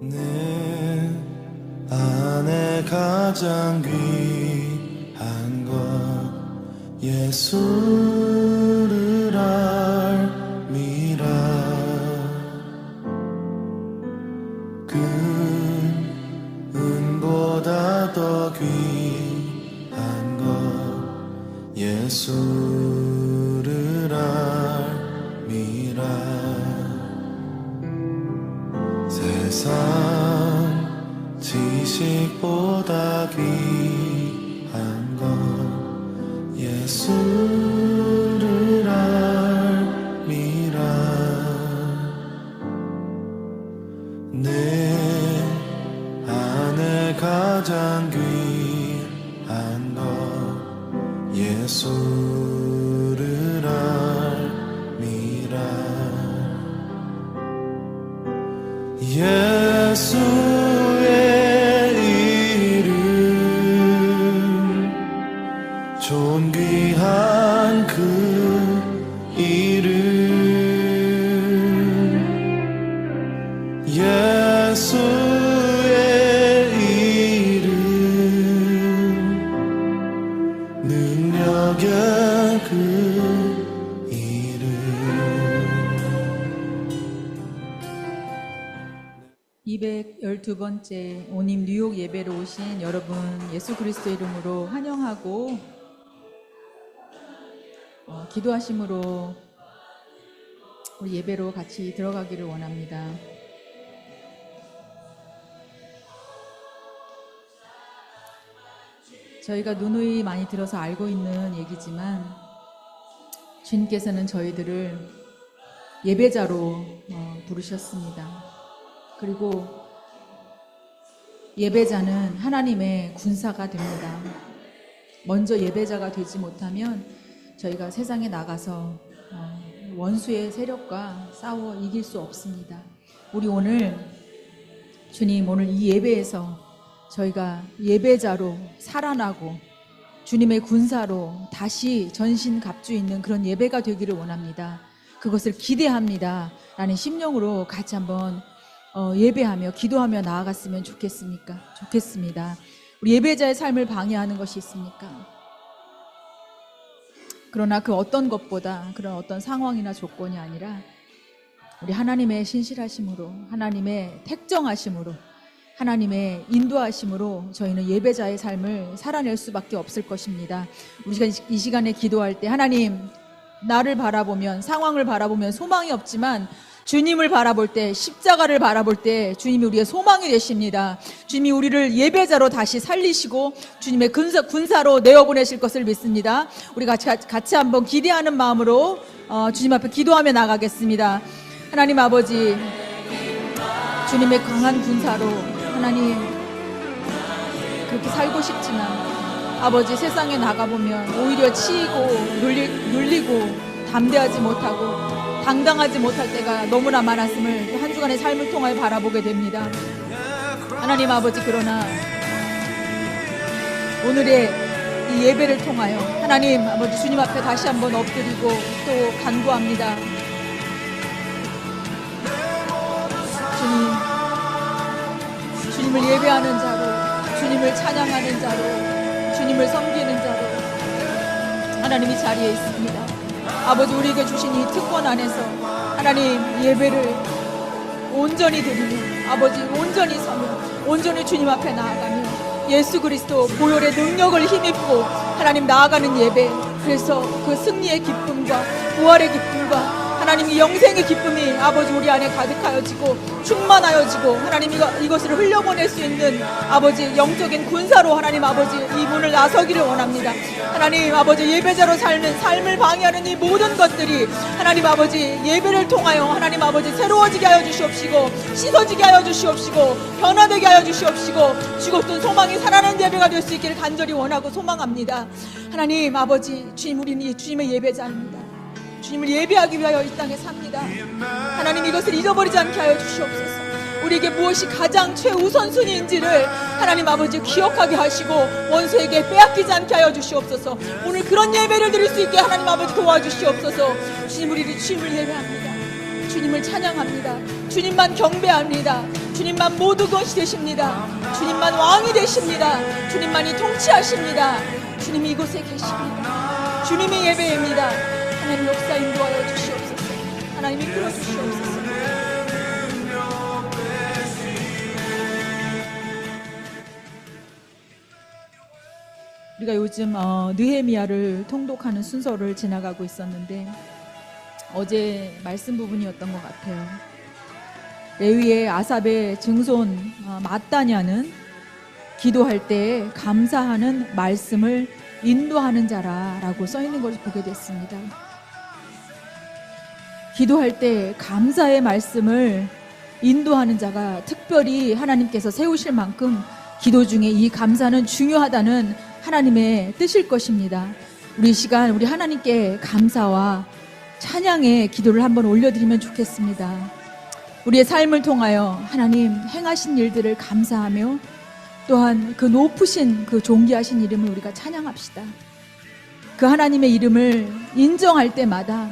내 안에 가장 귀한 것 예수를 알미라. 그 은보다 더 귀한 것 예수를 알미라. 세상 지식보다 귀한 것 예수를 알미라. 내 안에 가장 귀한 것 예수를 알미라. 예수의 이름 존귀한 그 이름 예수의 이름 능력의 그 이름. 212번째 오님 뉴욕 예배로 오신 여러분 예수 그리스도 이름으로 환영하고 기도하심으로 우리 예배로 같이 들어가기를 원합니다. 저희가 누누이 많이 들어서 알고 있는 얘기지만 주님께서는 저희들을 예배자로 부르셨습니다. 그리고 예배자는 하나님의 군사가 됩니다. 먼저 예배자가 되지 못하면 저희가 세상에 나가서 원수의 세력과 싸워 이길 수 없습니다. 우리 오늘 주님 오늘 이 예배에서 저희가 예배자로 살아나고 주님의 군사로 다시 전신갑주 있는 그런 예배가 되기를 원합니다. 그것을 기대합니다 라는 심령으로 같이 한번 예배하며 기도하며 나아갔으면 좋겠습니다. 우리 예배자의 삶을 방해하는 것이 있습니까? 그러나 그 어떤 것보다 그런 어떤 상황이나 조건이 아니라 우리 하나님의 신실하심으로 하나님의 택정하심으로 하나님의 인도하심으로 저희는 예배자의 삶을 살아낼 수밖에 없을 것입니다. 우리가 이 시간에 기도할 때 하나님 나를 바라보면 상황을 바라보면 소망이 없지만 주님을 바라볼 때 십자가를 바라볼 때 주님이 우리의 소망이 되십니다. 주님이 우리를 예배자로 다시 살리시고 주님의 군사로 내어보내실 것을 믿습니다. 우리 같이 한번 기대하는 마음으로 주님 앞에 기도하며 나가겠습니다. 하나님 아버지 주님의 강한 군사로 하나님 그렇게 살고 싶지만 아버지 세상에 나가보면 오히려 치이고 눌리고 담대하지 못하고 당당하지 못할 때가 너무나 많았음을 한 주간의 삶을 통하여 바라보게 됩니다. 하나님 아버지 그러나 오늘의 이 예배를 통하여 하나님 아버지 주님 앞에 다시 한번 엎드리고 또 간구합니다. 주님을 예배하는 자로 주님을 찬양하는 자로 주님을 섬기는 자로 하나님이 자리에 있습니다. 아버지 우리에게 주신 이 특권 안에서 하나님 예배를 온전히 드리며 아버지 온전히 서며 온전히 주님 앞에 나아가며 예수 그리스도 보혈의 능력을 힘입고 하나님 나아가는 예배. 그래서 그 승리의 기쁨과 부활의 기쁨과 하나님이 영생의 기쁨이 아버지 우리 안에 가득하여지고 충만하여지고 하나님 이것을 흘려보낼 수 있는 아버지 영적인 군사로 하나님 아버지 이 문을 나서기를 원합니다. 하나님 아버지 예배자로 살는 삶을 방해하는 이 모든 것들이 하나님 아버지 예배를 통하여 하나님 아버지 새로워지게 하여 주시옵시고 씻어지게 하여 주시옵시고 변화되게 하여 주시옵시고 죽었던 소망이 살아난 예배가 될 수 있기를 간절히 원하고 소망합니다. 하나님 아버지 주님 우리는 주님의 예배자입니다. 주님을 예배하기 위하여 이 땅에 삽니다. 하나님 이것을 잊어버리지 않게 하여 주시옵소서. 우리에게 무엇이 가장 최우선순위인지를 하나님 아버지 기억하게 하시고 원수에게 빼앗기지 않게 하여 주시옵소서. 오늘 그런 예배를 드릴 수 있게 하나님 아버지 도와주시옵소서. 주님 우리를 주님을 예배합니다. 주님을 찬양합니다. 주님만 경배합니다. 주님만 모든 것이 되십니다. 주님만 왕이 되십니다. 주님만이 통치하십니다. 주님이 이곳에 계십니다. 주님의 예배입니다. 하나님 역사 인도하여 주시옵소서. 하나님 이끌어 주시옵소서. 우리가 요즘 느헤미야를 통독하는 순서를 지나가고 있었는데 어제 말씀 부분이었던 것 같아요. 레위의 아삽의 증손 마따냐는 기도할 때 감사하는 말씀을 인도하는 자라라고 써있는 것을 보게 됐습니다. 기도할 때 감사의 말씀을 인도하는 자가 특별히 하나님께서 세우실 만큼 기도 중에 이 감사는 중요하다는 하나님의 뜻일 것입니다. 우리 시간 우리 하나님께 감사와 찬양의 기도를 한번 올려드리면 좋겠습니다. 우리의 삶을 통하여 하나님 행하신 일들을 감사하며 또한 그 높으신 그 존귀하신 이름을 우리가 찬양합시다. 그 하나님의 이름을 인정할 때마다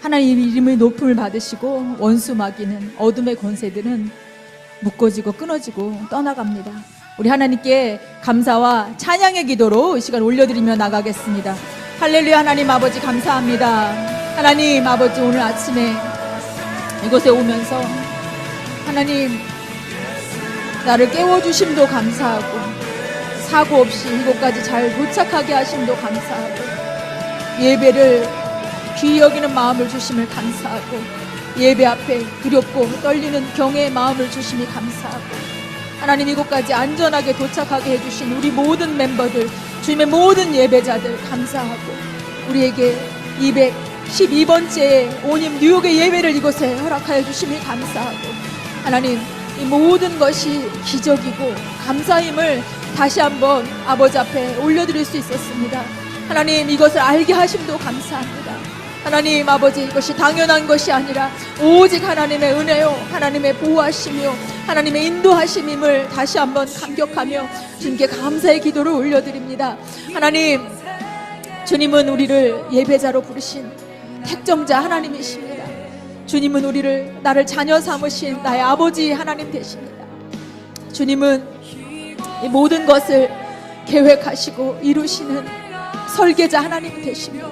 하나님의 이름의 높음을 받으시고 원수 마귀는 어둠의 권세들은 묶어지고 끊어지고 떠나갑니다. 우리 하나님께 감사와 찬양의 기도로 이 시간 올려드리며 나가겠습니다. 할렐루야. 하나님 아버지 감사합니다. 하나님 아버지 오늘 아침에 이곳에 오면서 하나님 나를 깨워주심도 감사하고 사고 없이 이곳까지 잘 도착하게 하심도 감사하고 예배를 귀히 여기는 마음을 주심을 감사하고 예배 앞에 두렵고 떨리는 경외의 마음을 주심이 감사하고 하나님 이곳까지 안전하게 도착하게 해주신 우리 모든 멤버들 주님의 모든 예배자들 감사하고 우리에게 212번째 오님 뉴욕의 예배를 이곳에 허락하여 주심이 감사하고 하나님 이 모든 것이 기적이고 감사임을 다시 한번 아버지 앞에 올려드릴 수 있었습니다. 하나님 이것을 알게 하심도 감사합니다. 하나님 아버지 이것이 당연한 것이 아니라 오직 하나님의 은혜요 하나님의 보호하심이요 하나님의 인도하심임을 다시 한번 감격하며 주님께 감사의 기도를 올려드립니다. 하나님 주님은 우리를 예배자로 부르신 택정자 하나님이십니다. 주님은 우리를 나를 자녀 삼으신 나의 아버지 하나님 되십니다. 주님은 이 모든 것을 계획하시고 이루시는 설계자 하나님 되십니다.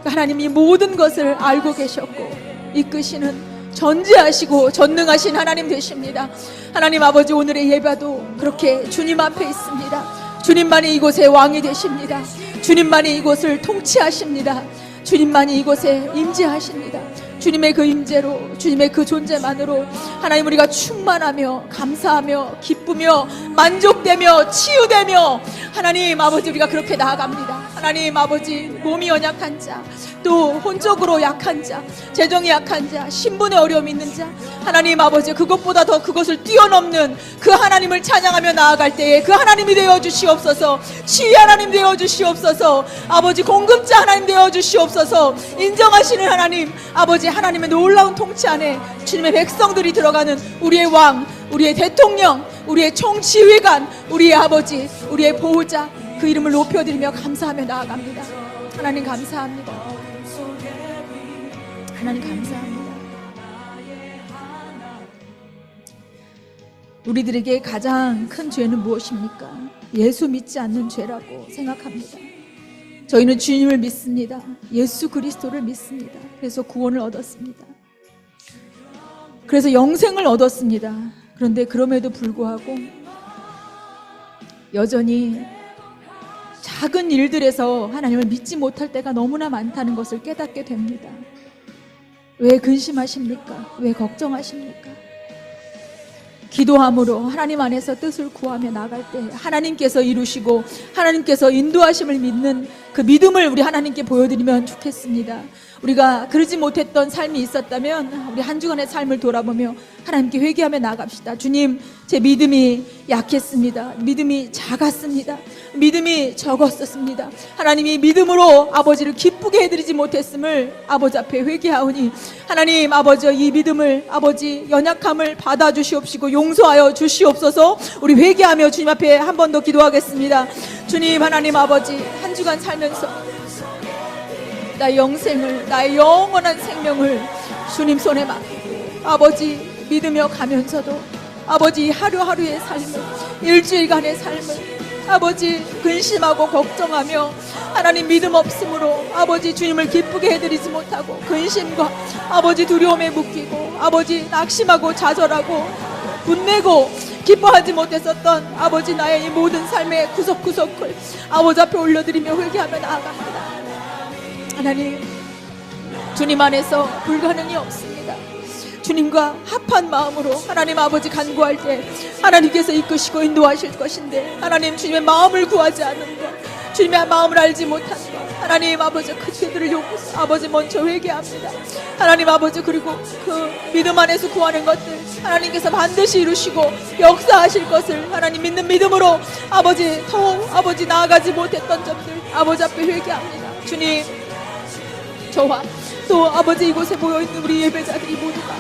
하나님이 모든 것을 알고 계셨고 이끄시는 전지하시고 전능하신 하나님 되십니다. 하나님 아버지 오늘의 예배도 그렇게 주님 앞에 있습니다. 주님만이 이곳의 왕이 되십니다. 주님만이 이곳을 통치하십니다. 주님만이 이곳에 임재하십니다. 주님의 그 임재로 주님의 그 존재만으로 하나님 우리가 충만하며 감사하며 기쁘며 만족되며 치유되며 하나님 아버지 우리가 그렇게 나아갑니다. 하나님 아버지 몸이 연약한 자 또 혼적으로 약한 자 재정이 약한 자 신분의 어려움이 있는 자 하나님 아버지 그것보다 더 그것을 뛰어넘는 그 하나님을 찬양하며 나아갈 때에 그 하나님이 되어 주시옵소서. 치유 하나님 되어 주시옵소서. 아버지 공급자 하나님 되어 주시옵소서. 인정하시는 하나님 아버지 하나님의 놀라운 통치 안에 주님의 백성들이 들어가는 우리의 왕 우리의 대통령 우리의 총지휘관 우리의 아버지 우리의 보호자 그 이름을 높여드리며 감사하며 나아갑니다. 하나님 감사합니다. 하나님 감사합니다. 우리들에게 가장 큰 죄는 무엇입니까? 예수 믿지 않는 죄라고 생각합니다. 저희는 주님을 믿습니다. 예수 그리스도를 믿습니다. 그래서 구원을 얻었습니다. 그래서 영생을 얻었습니다. 그런데 그럼에도 불구하고 여전히 작은 일들에서 하나님을 믿지 못할 때가 너무나 많다는 것을 깨닫게 됩니다. 왜 근심하십니까? 왜 걱정하십니까? 기도함으로 하나님 안에서 뜻을 구하며 나갈 때 하나님께서 이루시고 하나님께서 인도하심을 믿는 그 믿음을 우리 하나님께 보여드리면 좋겠습니다. 우리가 그러지 못했던 삶이 있었다면 우리 한 주간의 삶을 돌아보며 하나님께 회개하며 나갑시다. 주님, 제 믿음이 약했습니다. 믿음이 작았습니다. 믿음이 적었었습니다. 하나님이 믿음으로 아버지를 기쁘게 해드리지 못했음을 아버지 앞에 회개하오니 하나님 아버지 이 믿음을 아버지 연약함을 받아주시옵시고 용서하여 주시옵소서. 우리 회개하며 주님 앞에 한 번 더 기도하겠습니다. 주님 하나님 아버지 한 주간 살면서 나의 영생을, 나의 영원한 생명을 주님 손에 맡기고 아버지 믿으며 가면서도 아버지 하루하루의 삶을, 일주일간의 삶을 아버지 근심하고 걱정하며 하나님 믿음 없음으로 아버지 주님을 기쁘게 해드리지 못하고 근심과 아버지 두려움에 묶이고 아버지 낙심하고 좌절하고 분내고 기뻐하지 못했었던 아버지 나의 이 모든 삶의 구석구석을 아버지 앞에 올려드리며 회개하며 나아갑니다. 하나님, 주님 안에서 불가능이 없습니다. 주님과 합한 마음으로 하나님 아버지 간구할 때 하나님께서 이끄시고 인도하실 것인데 하나님 주님의 마음을 구하지 않는 것, 주님의 마음을 알지 못한 것, 하나님 아버지 그들을 요구해서 아버지 먼저 회개합니다. 하나님 아버지 그리고 그 믿음 안에서 구하는 것들 하나님께서 반드시 이루시고 역사하실 것을 하나님 믿는 믿음으로 아버지 더 아버지 나아가지 못했던 점들 아버지 앞에 회개합니다. 주님, 저와 또 아버지 이곳에 모여있는 우리 예배자들이 모두가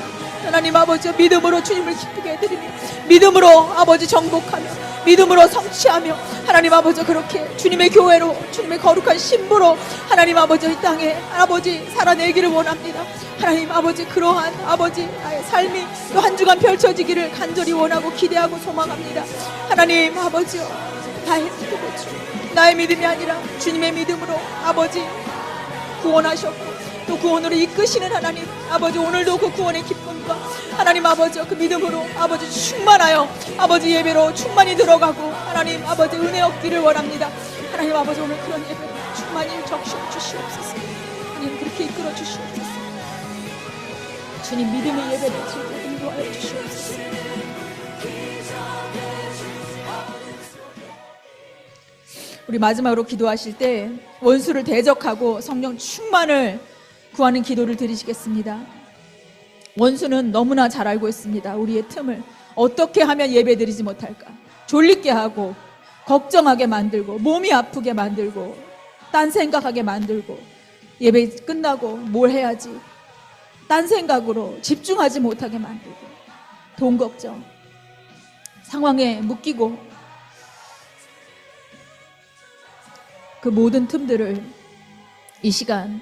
하나님 아버지 믿음으로 주님을 기쁘게 해드리며 믿음으로 아버지 정복하며 믿음으로 성취하며 하나님 아버지 그렇게 주님의 교회로 주님의 거룩한 신부로 하나님 아버지 이 땅에 아버지 살아내기를 원합니다. 하나님 아버지 그러한 아버지 나의 삶이 또 한 주간 펼쳐지기를 간절히 원하고 기대하고 소망합니다. 하나님 아버지여, 나의 믿음을 나의 믿음이 아니라 주님의 믿음으로 아버지 구원하셨고 또 구원으로 이끄시는 하나님 아버지, 오늘도 그 구원의 기쁨과 하나님 아버지 그 믿음으로 아버지 충만하여 아버지 예배로 충만히 들어가고 하나님 아버지 은혜 얻기를 원합니다. 하나님 아버지 오늘 그런 예배로 충만히 적셔 주시옵소서. 하나님 그렇게 이끌어 주시옵소서. 주님 믿음의 예배를 드리게 인도하여 주시옵소서. 우리 마지막으로 기도하실 때 원수를 대적하고 성령 충만을 구하는 기도를 드리시겠습니다. 원수는 너무나 잘 알고 있습니다. 우리의 틈을 어떻게 하면 예배 드리지 못할까, 졸리게 하고 걱정하게 만들고 몸이 아프게 만들고 딴 생각하게 만들고 예배 끝나고 뭘 해야지 딴 생각으로 집중하지 못하게 만들고 돈 걱정, 상황에 묶이고 그 모든 틈들을 이 시간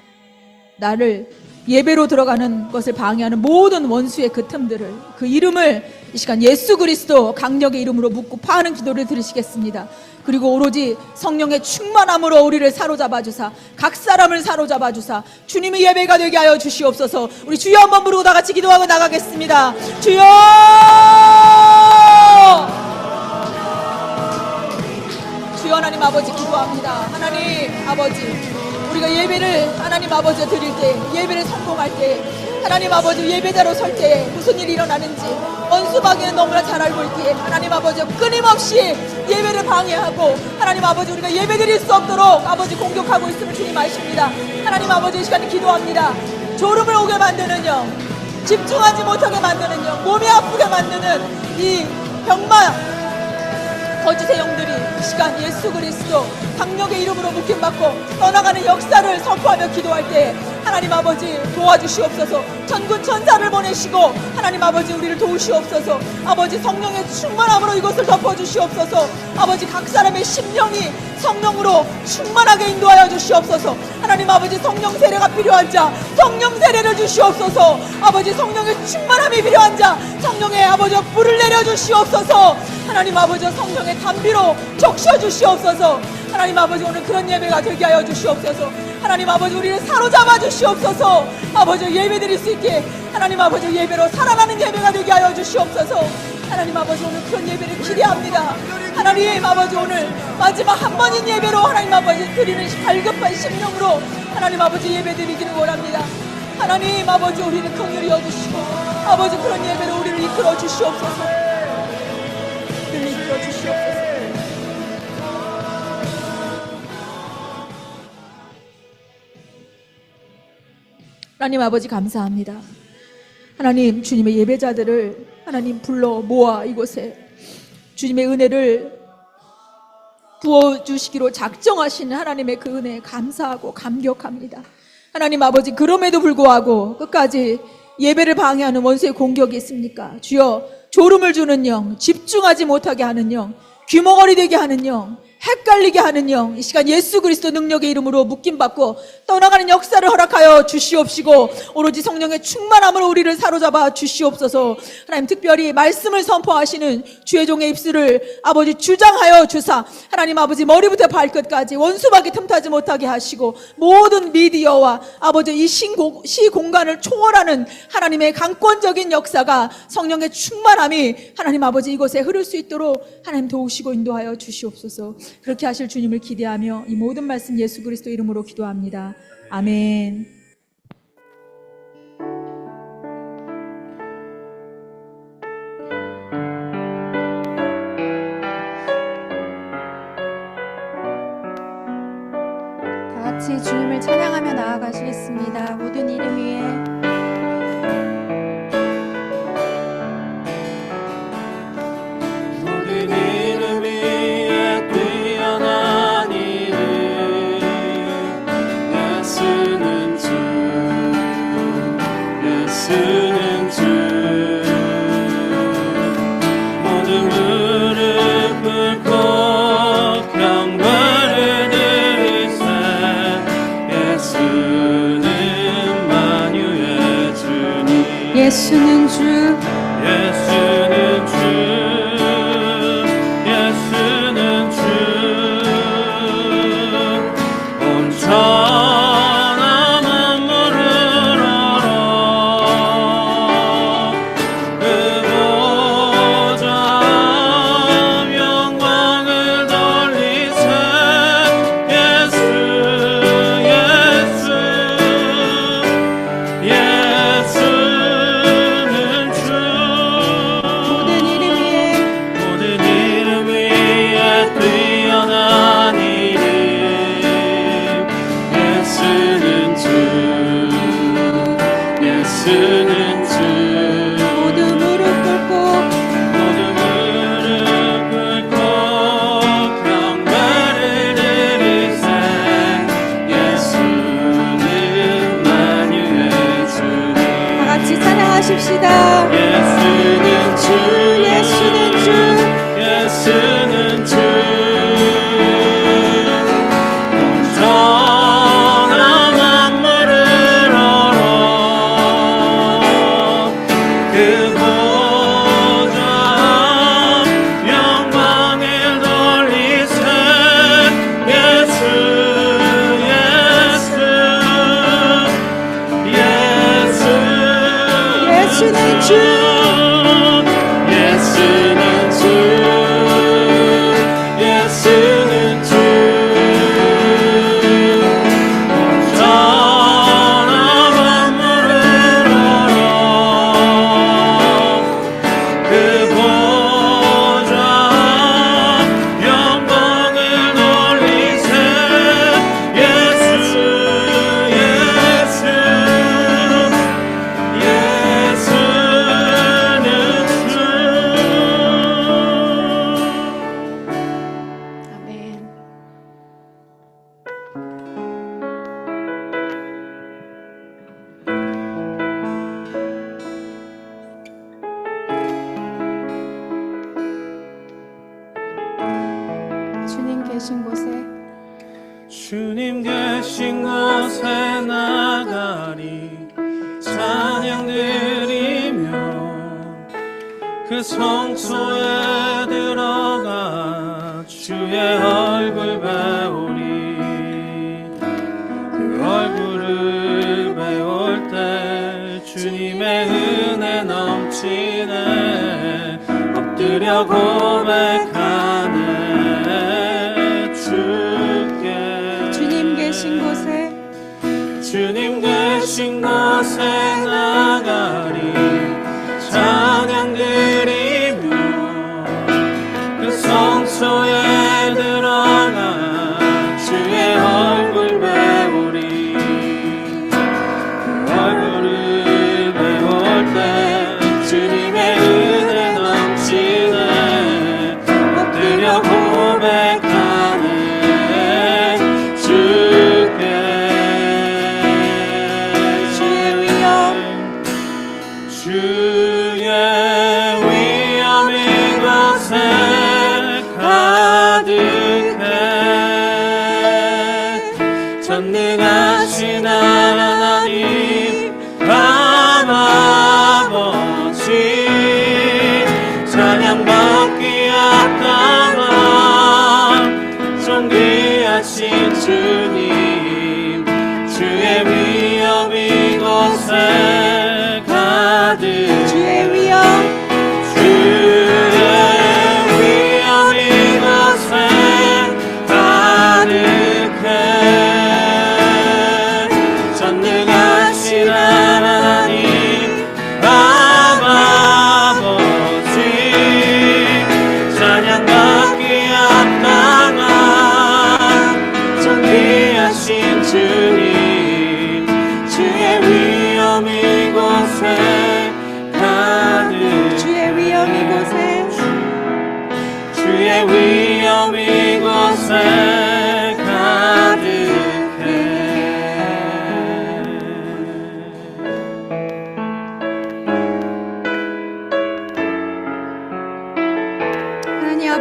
나를 예배로 들어가는 것을 방해하는 모든 원수의 그 틈들을, 그 이름을 이 시간 예수 그리스도 강력의 이름으로 묻고 파하는 기도를 드리시겠습니다. 그리고 오로지 성령의 충만함으로 우리를 사로잡아 주사 각 사람을 사로잡아 주사 주님의 예배가 되게 하여 주시옵소서. 우리 주여 한번 부르고 다 같이 기도하고 나가겠습니다. 주여, 주여. 하나님 아버지 기도합니다. 하나님 아버지, 우리가 예배를 하나님 아버지 드릴 때, 예배를 성공할 때, 하나님 아버지 예배자로 설 때 무슨 일이 일어나는지 원수 방해는 너무나 잘 알고 있기에 하나님 아버지 끊임없이 예배를 방해하고 하나님 아버지 우리가 예배 드릴 수 없도록 아버지 공격하고 있음을 주님 아십니다. 하나님 아버지 이 시간에 기도합니다. 졸음을 오게 만드는 영, 집중하지 못하게 만드는 영, 몸이 아프게 만드는 이 병마 거짓의 영들이 이 시간 예수 그리스도 강력의 이름으로 묶임받고 떠나가는 역사를 선포하며 기도할 때 하나님 아버지 도와주시옵소서. 천군 천사를 보내시고 하나님 아버지 우리를 도우시옵소서. 아버지 성령의 충만함으로 이것을 덮어주시옵소서. 아버지 각 사람의 심령이 성령으로 충만하게 인도하여 주시옵소서. 하나님 아버지 성령 세례가 필요한 자 성령 세례를 주시옵소서. 아버지 성령의 충만함이 필요한 자 성령의 아버지 불을 내려주시옵소서. 하나님 아버지 성령의 담비로 적셔주시옵소서. 하나님 아버지 오늘 그런 예배가 되게 하여 주시옵소서. 하나님 아버지 우리를 사로잡아 주시옵소서. 아버지 예배 드릴 수 있게 하나님 아버지 예배로 살아가는 예배가 되게 하여 주시옵소서. 하나님 아버지 오늘 그런 예배를 기대합니다. 하나님 아버지 오늘 마지막 한 번인 예배로 하나님 아버지 드리는 갈급한 심령으로 하나님 아버지 예배 드리기를 원합니다. 하나님 아버지 우리를 긍휼히 여주시고 아버지 그런 예배로 우리를 이끌어 주시옵소서. 우리를 이끌어 주시옵소서. 하나님 아버지 감사합니다. 하나님 주님의 예배자들을 하나님 불러 모아 이곳에 주님의 은혜를 부어주시기로 작정하신 하나님의 그 은혜에 감사하고 감격합니다. 하나님 아버지 그럼에도 불구하고 끝까지 예배를 방해하는 원수의 공격이 있습니까? 주여 졸음을 주는 영, 집중하지 못하게 하는 영, 귀머거리 되게 하는 영, 헷갈리게 하는 영, 이 시간 예수 그리스도 능력의 이름으로 묶임받고 떠나가는 역사를 허락하여 주시옵시고 오로지 성령의 충만함으로 우리를 사로잡아 주시옵소서. 하나님, 특별히 말씀을 선포하시는 주의 종의 입술을 아버지 주장하여 주사 하나님 아버지 머리부터 발끝까지 원수밖에 틈타지 못하게 하시고 모든 미디어와 아버지 이 시공간을 초월하는 하나님의 강권적인 역사가 성령의 충만함이 하나님 아버지 이곳에 흐를 수 있도록 하나님 도우시고 인도하여 주시옵소서. 그렇게 하실 주님을 기대하며 이 모든 말씀 예수 그리스도 이름으로 기도합니다. 아멘. 다 같이 주님을 찬양하며 나아가시겠습니다. 모든 이름 위에 예수는 주, 예수는 주, 예수는 주, 온전한 만물을 알아. 그 보좌 영광을 돌리세. 예수, 예수, 예수. 예수는 주, 모두 무릎 꿇고 영광을 드리세. 예수는 만유의 주님. 다 같이 찬양하십시다. 예수는 주, 예수는 주, 예수는 주, 주님 계신 곳에 주님 계신 곳에 나가리 찬양 드리며 그 성소에 들어가 주의 얼굴 배우리. 그 얼굴을 배울 때 주님의 은혜 넘치네. 엎드려 고백하네. 주님 계신 곳에 주님 계신 곳에 나가리 찬양 드리며 그 성소에 들어가 주의 얼굴 배우리. 그 얼굴을 배울 때 주님의 은혜 넘치네. 엎드려 고백하네. 주의 위엄 이곳에 가득해.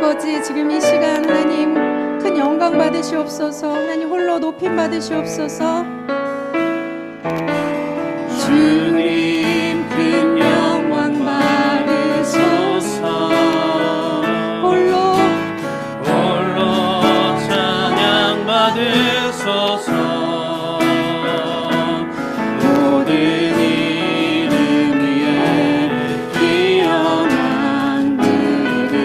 아버지, 지금 이 시간 하나님 큰 영광 받으시옵소서. 하나님 홀로 높임 받으시옵소서. 주님 큰 영광 받으소서. 홀로 찬양 받으소서. 모든 이름 위에 뛰어난 이름,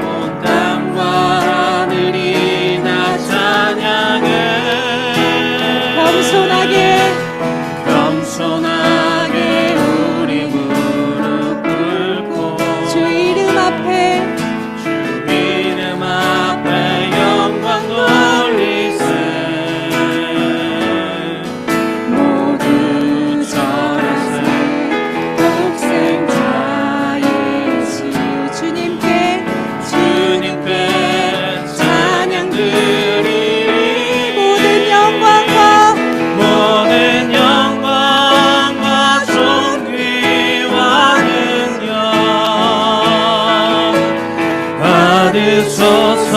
온 땅과 하늘이 다 찬양해. 겸손하게 우리 무릎 꿇고 주 이름 앞에 영광 돌리세. 모두 절하세. 독생자 예수 주님께 찬양 드리리. 모든 영광과 존귀와 능력 받으소서.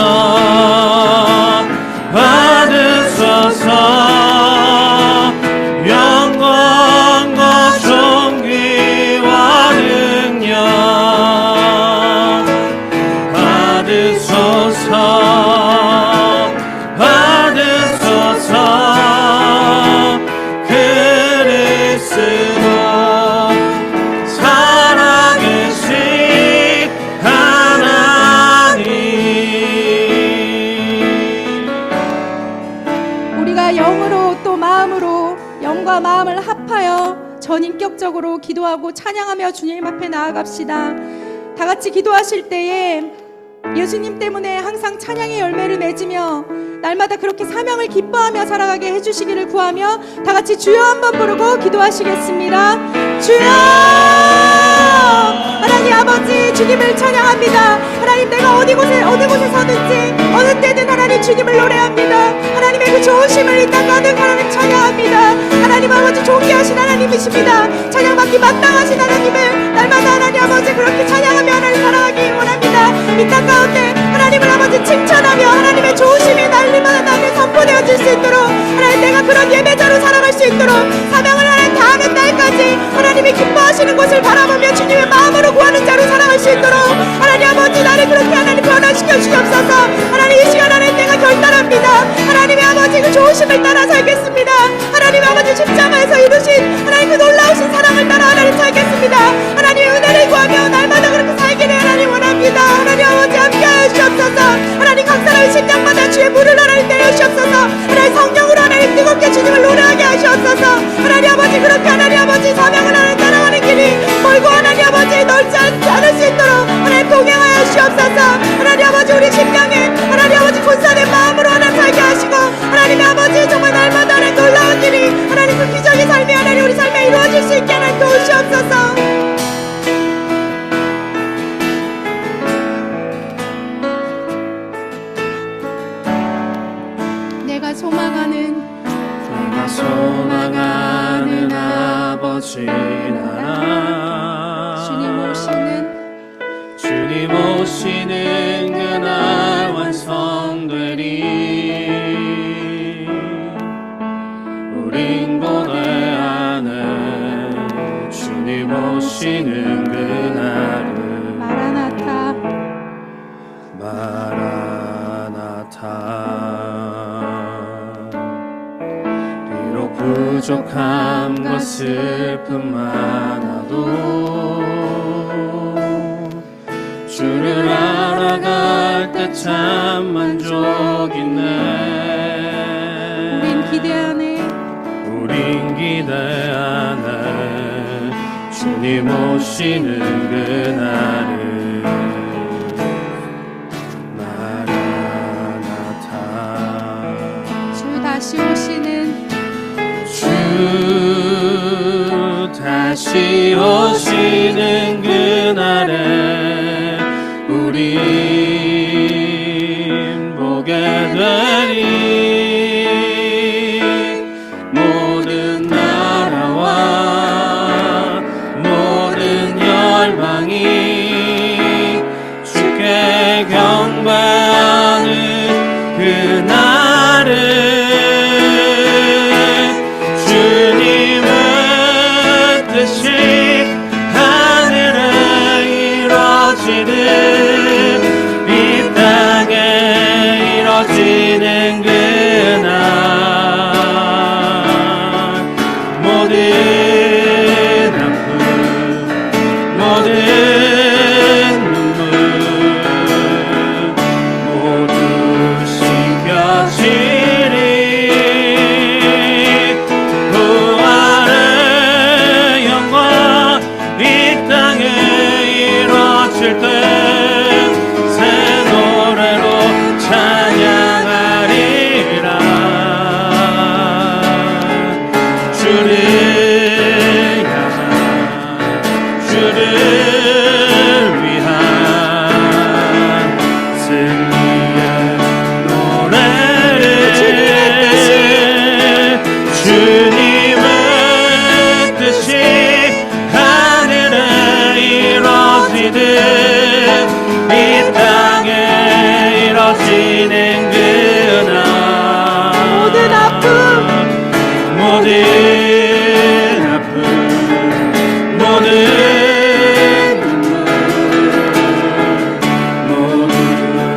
영광과 존귀와 능력 받으소서. 그리스도 살아계신 하나님. 우리가 영으로 또 마음으로 영과 마음을 합하여 전인격적으로 기도하고 찬양하며 주님 앞에 나아갑시다. 다 같이 기도하실 때에 예수님 때문에 항상 찬양의 열매를 맺으며 날마다 그렇게 사명을 기뻐하며 살아가게 해주시기를 구하며 다 같이 주여 한번 부르고 기도하시겠습니다. 주여! 하나님 아버지, 주님을 찬양합니다. 하나님, 내가 어느 곳에 서든지 어느 때든 하나님 주님을 노래합니다. 하나님의 그 좋으심을 이 땅 가득 하나님 찬양합니다. 하나님 아버지, 존귀하신 하나님이십니다. 찬양받기 마땅하신 하나님을 날마다 하나님 아버지 그렇게 찬양하며 하나님 살아가기 원합니다. 이 땅 가운데 하나님을 아버지 칭찬하며 하나님의 좋으심이 날마다 나에게 선포되어질 수 있도록 하나님, 내가 그런 예배자로 살아갈 수 있도록 사명을 하나님 다하는 날까지 하나님이 기뻐하시는 곳을 바라보며 주님의 마음으로 구하는 자로 살아갈 수 있도록 하나님 아버지, 나를 그렇게 하나님 변화시켜 주시옵소서. 하나님, 이 시간 안에 내가 결단합니다. 하나님의 아버지 그 좋으심을 따라 살겠습니다. 하나님 아버지 십자가에서 이루신 하나님 그 놀라우신 사랑을 따라 하나님 살겠습니다. 하나님의 은혜를 구하며 날마다 그렇게 살기를 하나님 원합니다. 하나님 아버지 함께하여 주옵소서. 하나님 각 사람의 심령마다 주의 물을 하나님 내려주옵소서. 하나님 성령으로 하나님 뜨겁게 주님을 노래하게 하시옵소서. 하나님 아버지 그렇게 하나님 아버지 사명을 하나님 따라가는 길이 멀고 하나님 아버지 넓지 않을 수 있도록 하나님 동행하여 주옵소서. 하나님 아버지 우리 심령에 하나님 아버지 군사된 마음으로 하나님 살게 하시고 하나님의 아버지 정말 날마다 하나님 놀라운 일이 하나님 그 기적의 삶이 하나님 우리 삶에 이루어질 수 있게 하나님 도우시옵소서. 내가 소망하는 아버지 나라, 주님 오시는 그날 완성되리. 우린 고뇌하네 주님 오시는 그날을. 마라나타. 비록 부족함과 슬픔 많아도 주를 알아갈 때 참 만족이네. 우린 기대하네 주님 오시는 그날을. 마라나타. 주 다시 오시는 그날에 우린 보게 되리. 모든 나라와 모든 열방이 주께 모든 눈물 모두 씻겨지리 부활의 영광 이 땅에 이뤄질 때 새 노래로 찬양하리라 주를 향한 주를 위한 승리의 노래를 주님의 뜻이 하늘에 이루어지듯 이 땅에 이루어지는 그날 모든 아픔 모든 아픔 모든 눈물 모두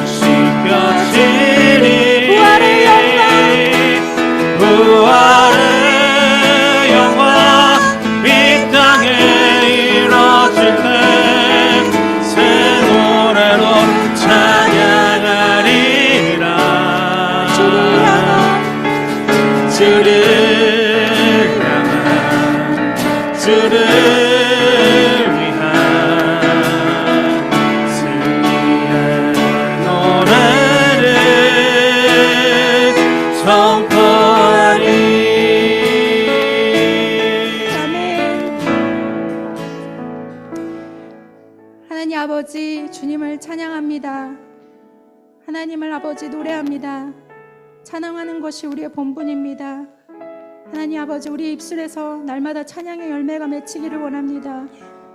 씻겨지리 부활의 부활의 영광 이 땅에 이뤄질 때 새 노래로 찬양하리라 주를 향한 주를 위한 승리의 노래를 선포하리 아멘. 하나님 아버지 주님을 찬양합니다. 하나님을 아버지 노래합니다. 찬양하는 것이 우리의 본분입니다. 하나님 아버지 우리 입술에서 날마다 찬양의 열매가 맺히기를 원합니다.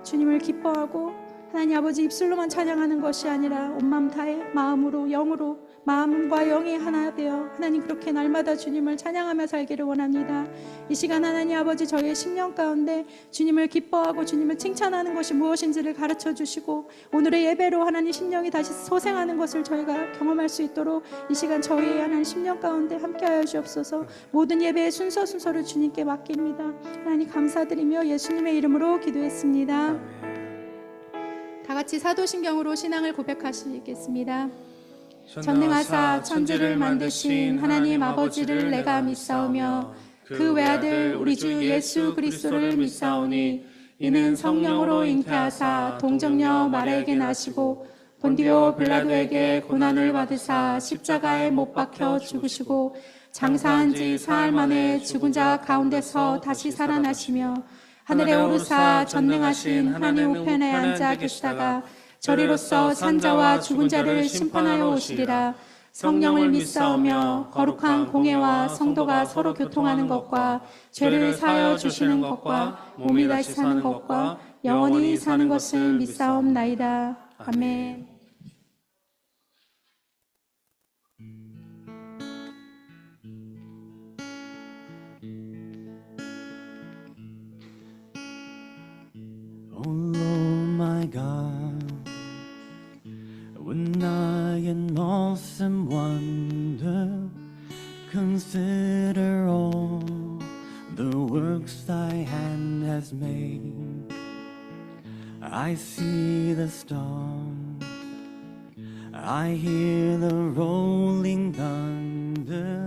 주님을 기뻐하고 하나님 아버지 입술로만 찬양하는 것이 아니라 온 마음 다해 마음으로 영으로 마음과 영이 하나 되어 하나님 그렇게 날마다 주님을 찬양하며 살기를 원합니다. 이 시간 하나님 아버지 저희의 심령 가운데 주님을 기뻐하고 주님을 칭찬하는 것이 무엇인지를 가르쳐 주시고 오늘의 예배로 하나님 심령이 다시 소생하는 것을 저희가 경험할 수 있도록 이 시간 저희의 하나님 심령 가운데 함께하여 주옵소서. 모든 예배의 순서를 주님께 맡깁니다. 하나님 감사드리며 예수님의 이름으로 기도했습니다. 다 같이 사도신경으로 신앙을 고백하시겠습니다. 전능하사 천지를 만드신 하나님 아버지를 내가 믿사오며 그 외아들 우리 주 예수 그리스도를 믿사오니 이는 성령으로 잉태하사 동정녀 마리아에게 나시고 본디오 빌라도에게 고난을 받으사 십자가에 못 박혀 죽으시고 장사한 지 사흘 만에 죽은 자 가운데서 다시 살아나시며 하늘에 오르사 전능하신 하나님 우편에 앉아 계시다가 저리로서 산자와 죽은 자를 심판하여 오시리라. 성령을 믿사오며 거룩한 공회와 성도가 서로 교통하는 것과 죄를 사하여 주시는 것과 몸이 다시 사는 것과 영원히 사는 것을 믿사옵나이다. 아멘. Oh Lord my God, when I in awesome wonder consider all the works thy hand has made, I see the storm, I hear the rolling thunder,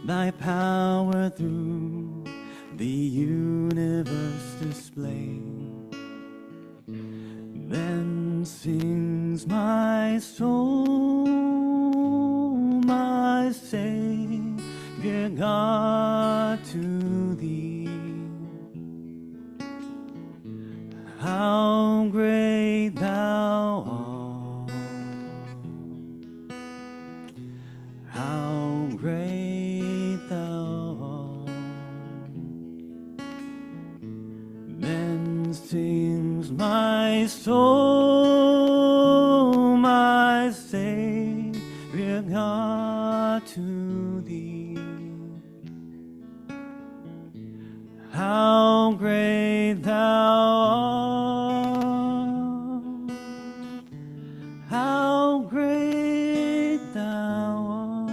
thy power through the universe display. Then sings my soul, my Savior God, to thee. How great thou art, how great thou art. Then sings my soul, my Savior God, to thee. How great thou art, how great thou art.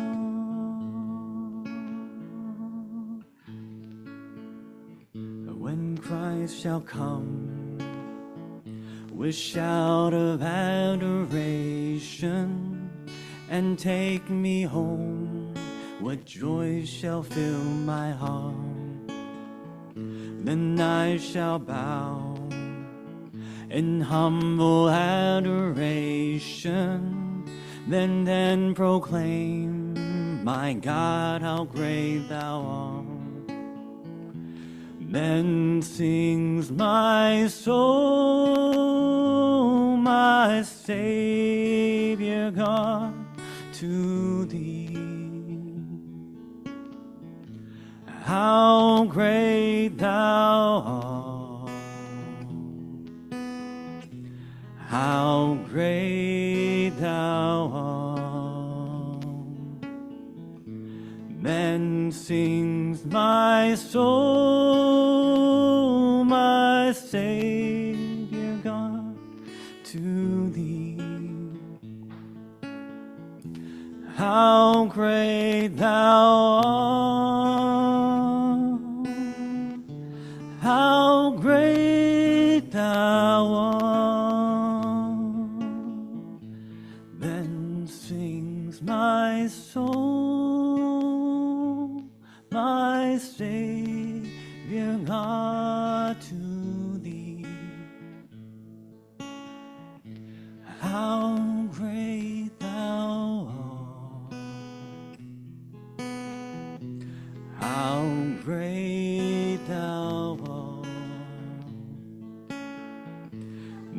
When Christ shall come with shout of adoration, and take me home. What joy shall fill my heart? Then I shall bow in humble adoration, then proclaim, my God, how great thou art. Then sings my soul, my Savior God, to thee. How great thou art, how great thou art. Then sings my soul, my Savior God, to thee. How great thou art, how great thou art. Then sings my soul, my Savior God, to thee. How great thou art, how great thou art.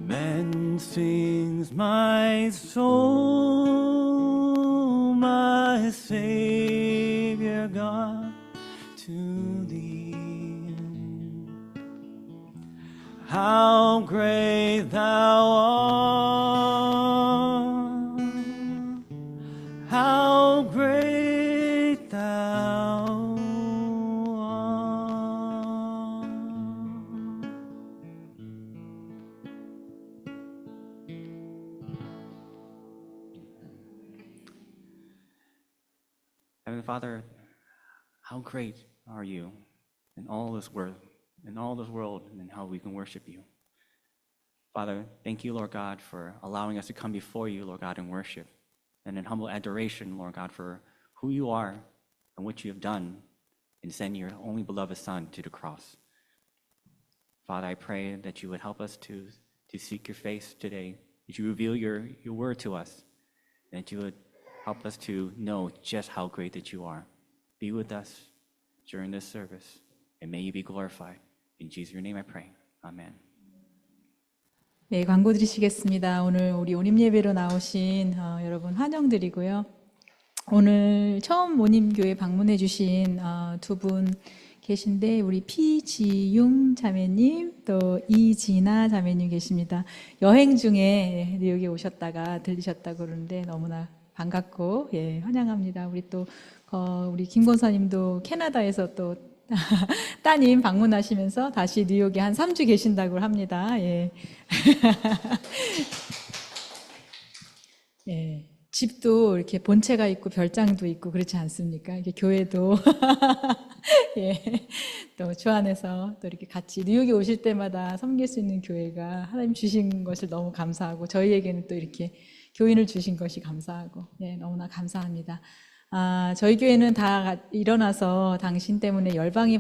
Then sings my soul, my Savior God, to thee. How great thou art, how great thou art. Heavenly Father, how great are you in all this world, and in how we can worship you. Father, thank you, Lord God, for allowing us to come before you, Lord God, in worship and in humble adoration, Lord God, for who you are and what you have done in sending your only beloved Son to the cross. Father, I pray that you would help us to seek your face today, that you reveal your word to us, and that you would help us to know just how great that you are. Be with us during this service, and may you be glorified. In Jesus' name I pray. Amen. 네, 광고 드리시겠습니다. 오늘 우리 온임 예배로 나오신 여러분 환영드리고요. 오늘 처음 온임 교회 방문해 주신 두 분 계신데 우리 피지융 자매님 또 이진아 자매님 계십니다. 여행 중에 뉴욕에 오셨다가 들리셨다고 그러는데 너무나 반갑고 예, 환영합니다. 우리 또 우리 김 권사님도 캐나다에서 또 따님 방문하시면서 다시 뉴욕에 한 3주 계신다고 합니다. 예. 예. 집도 이렇게 본체가 있고 별장도 있고 그렇지 않습니까? 이게 교회도 예. 또 주 안에서 또 이렇게 같이 뉴욕에 오실 때마다 섬길 수 있는 교회가 하나님 주신 것을 너무 감사하고 저희에게는 또 이렇게 교인을 주신 것이 감사하고 예, 너무나 감사합니다. 저희 교회는 다 일어나서 당신 때문에 열방이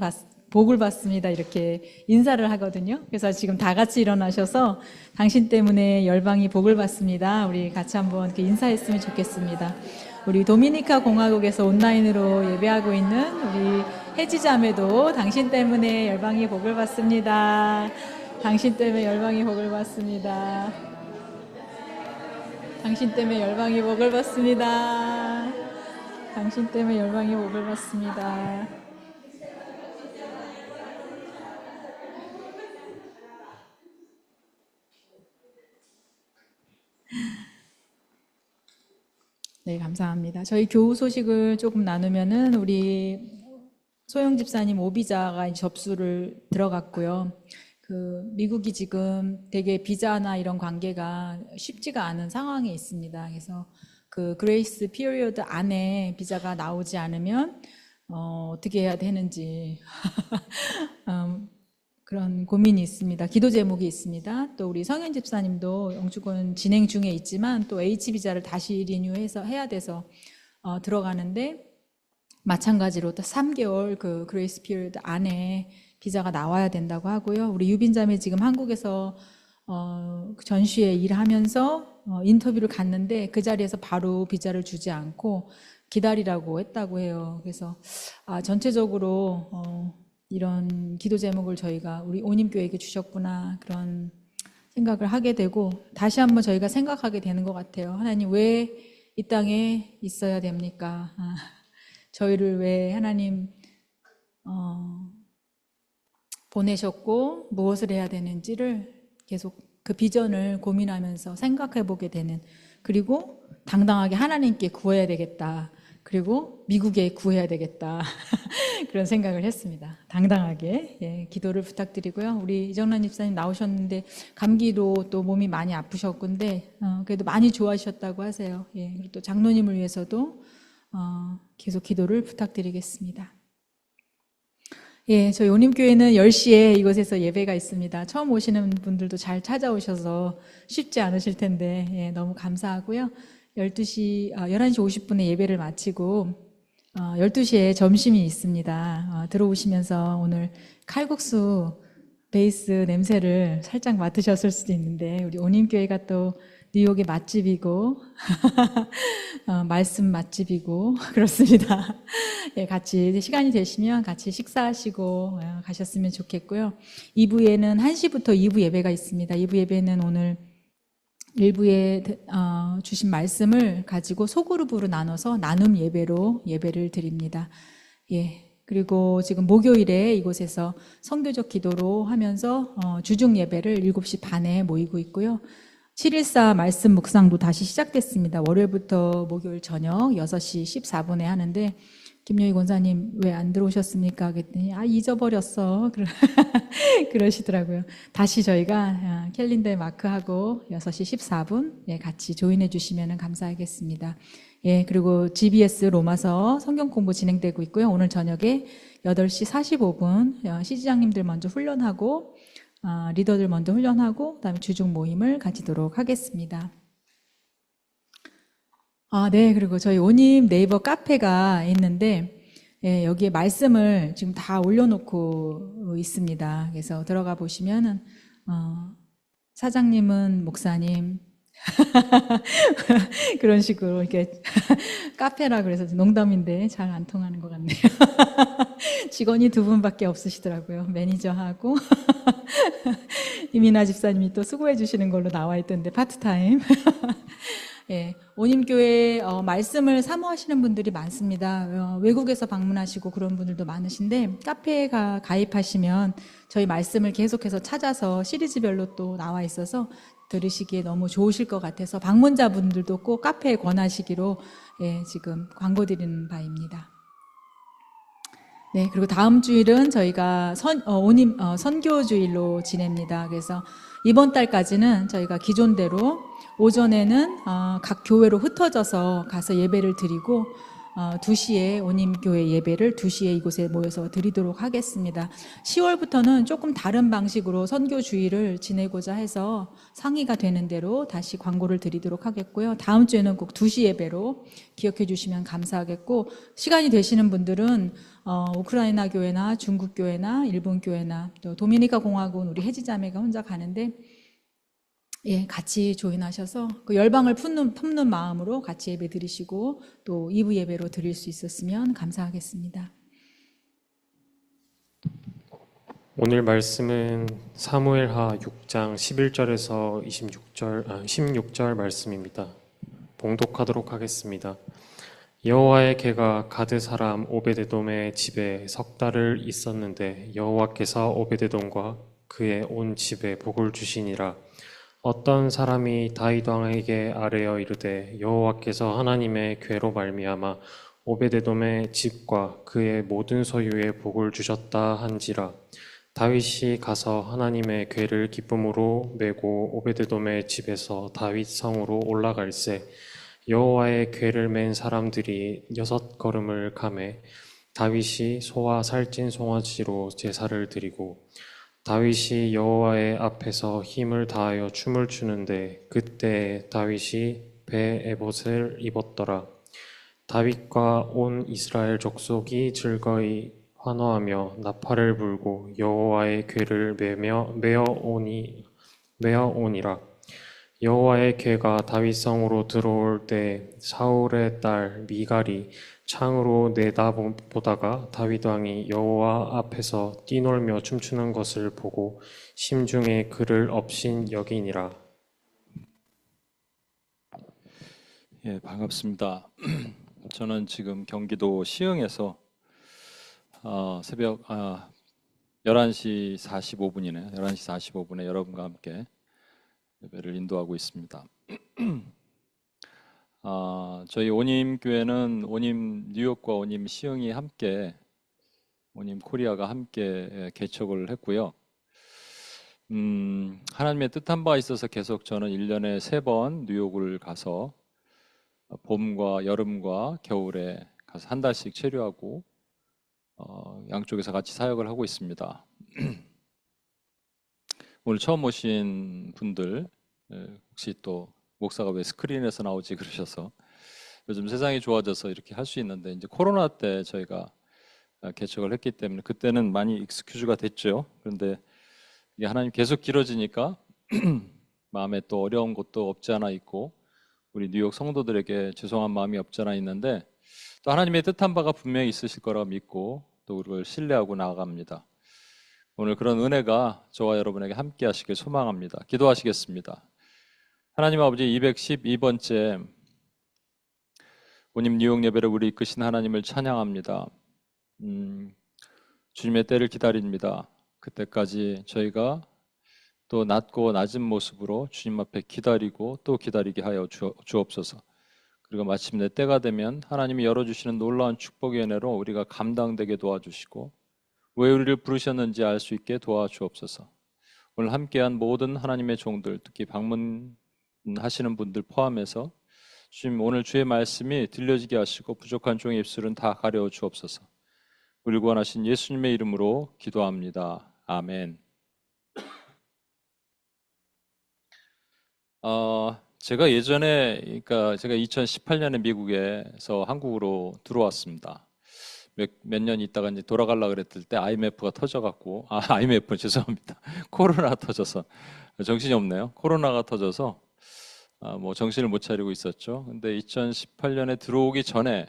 복을 받습니다. 이렇게 인사를 하거든요. 그래서 지금 다 같이 일어나셔서 당신 때문에 열방이 복을 받습니다. 우리 같이 한번 이렇게 인사했으면 좋겠습니다. 우리 도미니카 공화국에서 온라인으로 예배하고 있는 우리 혜지자매도 당신 때문에 열방이 복을 받습니다. 당신 때문에 열방이 복을 받습니다. 당신 때문에 열방이 복을 받습니다. 당신 때문에 열방이 복을 받습니다. 네, 감사합니다. 저희 교우 소식을 조금 나누면은 우리 소영 집사님 오비자가 접수를 들어갔고요. 미국이 지금 되게 비자나 이런 관계가 쉽지가 않은 상황에 있습니다. 그래서 그레이스 피리어드 안에 비자가 나오지 않으면 어떻게 해야 되는지 그런 고민이 있습니다. 기도 제목이 있습니다. 또 우리 성현 집사님도 영주권 진행 중에 있지만 또 H비자를 다시 리뉴해서 해야 돼서 들어가는데 마찬가지로 또 3개월 그 그레이스 피리어드 안에 비자가 나와야 된다고 하고요. 우리 유빈자매 지금 한국에서 전시회 일하면서 인터뷰를 갔는데 그 자리에서 바로 비자를 주지 않고 기다리라고 했다고 해요. 그래서 전체적으로 이런 기도 제목을 저희가 우리 온임교회에게 주셨구나 그런 생각을 하게 되고 다시 한번 저희가 생각하게 되는 것 같아요. 하나님 왜 이 땅에 있어야 됩니까? 저희를 왜 하나님 보내셨고 무엇을 해야 되는지를 계속 그 비전을 고민하면서 생각해 보게 되는, 그리고 당당하게 하나님께 구해야 되겠다, 그리고 미국에 구해야 되겠다 그런 생각을 했습니다. 당당하게 기도를 부탁드리고요. 우리 이정란 집사님 나오셨는데 감기로 또 몸이 많이 아프셨건데 그래도 많이 좋아하셨다고 하세요. 그리고 또 장로님을 위해서도 계속 기도를 부탁드리겠습니다. 저희 온임교회는 10시에 이곳에서 예배가 있습니다. 처음 오시는 분들도 잘 찾아오셔서 쉽지 않으실 텐데 너무 감사하고요. 11시 50분에 예배를 마치고 12시에 점심이 있습니다. 들어오시면서 오늘 칼국수 베이스 냄새를 살짝 맡으셨을 수도 있는데 우리 온임교회가 또 뉴욕의 맛집이고 말씀 맛집이고 그렇습니다. 같이 시간이 되시면 같이 식사하시고 가셨으면 좋겠고요. 2부에는 1시부터 2부 예배가 있습니다. 2부 예배는 오늘 1부에 주신 말씀을 가지고 소그룹으로 나눠서 나눔 예배로 예배를 드립니다. 그리고 지금 목요일에 이곳에서 선교적 기도로 하면서 주중 예배를 7시 반에 모이고 있고요. 7.14 말씀 묵상도 다시 시작됐습니다. 월요일부터 목요일 저녁 6시 14분에 하는데 김여희 권사님 왜 안 들어오셨습니까? 그랬더니 잊어버렸어 그러시더라고요. 다시 저희가 캘린더에 마크하고 6시 14분 같이 조인해 주시면 감사하겠습니다. 그리고 GBS 로마서 성경 공부 진행되고 있고요. 오늘 저녁에 8시 45분 시지장님들 먼저 훈련하고 리더들 먼저 훈련하고 그다음에 주중 모임을 가지도록 하겠습니다. 그리고 저희 온임 네이버 카페가 있는데 여기에 말씀을 지금 다 올려놓고 있습니다. 그래서 들어가 보시면은 사장님은 목사님 그런 식으로 이렇게 카페라 그래서 농담인데 잘 안 통하는 것 같네요. 직원이 2분밖에 없으시더라고요. 매니저하고 이민아 집사님이 또 수고해 주시는 걸로 나와 있던데 파트타임. 온임교회 말씀을 사모하시는 분들이 많습니다. 외국에서 방문하시고 그런 분들도 많으신데 카페에 가입하시면 저희 말씀을 계속해서 찾아서 시리즈별로 또 나와 있어서 들으시기에 너무 좋으실 것 같아서 방문자분들도 꼭 카페에 권하시기로 지금 광고 드리는 바입니다. 그리고 다음 주일은 저희가 선교주일로 지냅니다. 그래서 이번 달까지는 저희가 기존대로 오전에는 각 교회로 흩어져서 가서 예배를 드리고 2시에 온임교회 예배를 2시에 이곳에 모여서 드리도록 하겠습니다. 10월부터는 조금 다른 방식으로 선교주일을 지내고자 해서 상의가 되는 대로 다시 광고를 드리도록 하겠고요. 다음 주에는 꼭 2시 예배로 기억해 주시면 감사하겠고, 시간이 되시는 분들은 우크라이나 교회나 중국 교회나 일본 교회나 또 도미니카 공화국은 우리 혜지자매가 혼자 가는데 같이 조인하셔서 그 열방을 품는 마음으로 같이 예배 드리시고 또 2부 예배로 드릴 수 있었으면 감사하겠습니다. 오늘 말씀은 사무엘하 6장 11절에서 16절 말씀입니다. 봉독하도록 하겠습니다. 여호와의 개가 가드 사람 오베데돔의 집에 석 달을 있었는데 여호와께서 오베데돔과 그의 온 집에 복을 주시니라. 어떤 사람이 다윗 왕에게 아뢰어 이르되 여호와께서 하나님의 궤로 말미암아 오베데돔의 집과 그의 모든 소유에 복을 주셨다 한지라. 다윗이 가서 하나님의 궤를 기쁨으로 메고 오베데돔의 집에서 다윗 성으로 올라갈새 여호와의 궤를 맨 사람들이 6걸음을 가매 다윗이 소와 살찐 송아지로 제사를 드리고 다윗이 여호와의 앞에서 힘을 다하여 춤을 추는데 그때 다윗이 배 에봇을 입었더라. 다윗과 온 이스라엘 족속이 즐거이 환호하며 나팔을 불고 여호와의 궤를 메어오니라. 여호와의 궤가 다윗 성으로 들어올 때 사울의 딸 미갈이 창으로 내다보다가 다윗 왕이 여호와 앞에서 뛰놀며 춤추는 것을 보고 심중에 그를 업신 여기니라. 예, 반갑습니다. 저는 지금 경기도 시흥에서 새벽 11시 45분이네요. 11시 45분에 여러분과 함께 예배를 인도하고 있습니다. 저희 오님교회는 오님 뉴욕과 오님 시흥이 함께, 오님 코리아가 함께 개척을 했고요. 하나님의 뜻한 바가 있어서 계속 저는 1년에 3번 뉴욕을 가서 봄과 여름과 겨울에 가서 한 달씩 체류하고 양쪽에서 같이 사역을 하고 있습니다. 오늘 처음 오신 분들 혹시 또 목사가 왜 스크린에서 나오지 그러셔서 요즘 세상이 좋아져서 이렇게 할 수 있는데 이제 코로나 때 저희가 개척을 했기 때문에 그때는 많이 익스큐즈가 됐죠. 그런데 이게 하나님 계속 길어지니까 마음에 또 어려운 것도 없지 않아 있고 우리 뉴욕 성도들에게 죄송한 마음이 없지 않아 있는데 또 하나님의 뜻한 바가 분명히 있으실 거라고 믿고 또 그걸 신뢰하고 나아갑니다. 오늘 그런 은혜가 저와 여러분에게 함께 하시길 소망합니다. 기도하시겠습니다. 하나님 아버지 212번째 오님 뉴욕 예배를 우리 이끄신 하나님을 찬양합니다. 주님의 때를 기다립니다. 그때까지 저희가 또 낮고 낮은 모습으로 주님 앞에 기다리고 또 기다리게 하여 주옵소서. 그리고 마침내 때가 되면 하나님이 열어주시는 놀라운 축복의 은혜로 우리가 감당되게 도와주시고 왜 우리를 부르셨는지 알 수 있게 도와주옵소서. 오늘 함께한 모든 하나님의 종들, 특히 방문하시는 분들 포함해서 주님 오늘 주의 말씀이 들려지게 하시고 부족한 종의 입술은 다 가려 주옵소서. 우리 구원하신 예수님의 이름으로 기도합니다. 아멘. 제가 예전에, 그러니까 제가 2018년에 미국에서 한국으로 들어왔습니다. 몇 년 있다가 이제 돌아가려고 그랬을 때 IMF가 터져갖고, IMF 죄송합니다. 코로나 터져서 정신이 없네요. 코로나가 터져서 뭐 정신을 못 차리고 있었죠. 근데 2018년에 들어오기 전에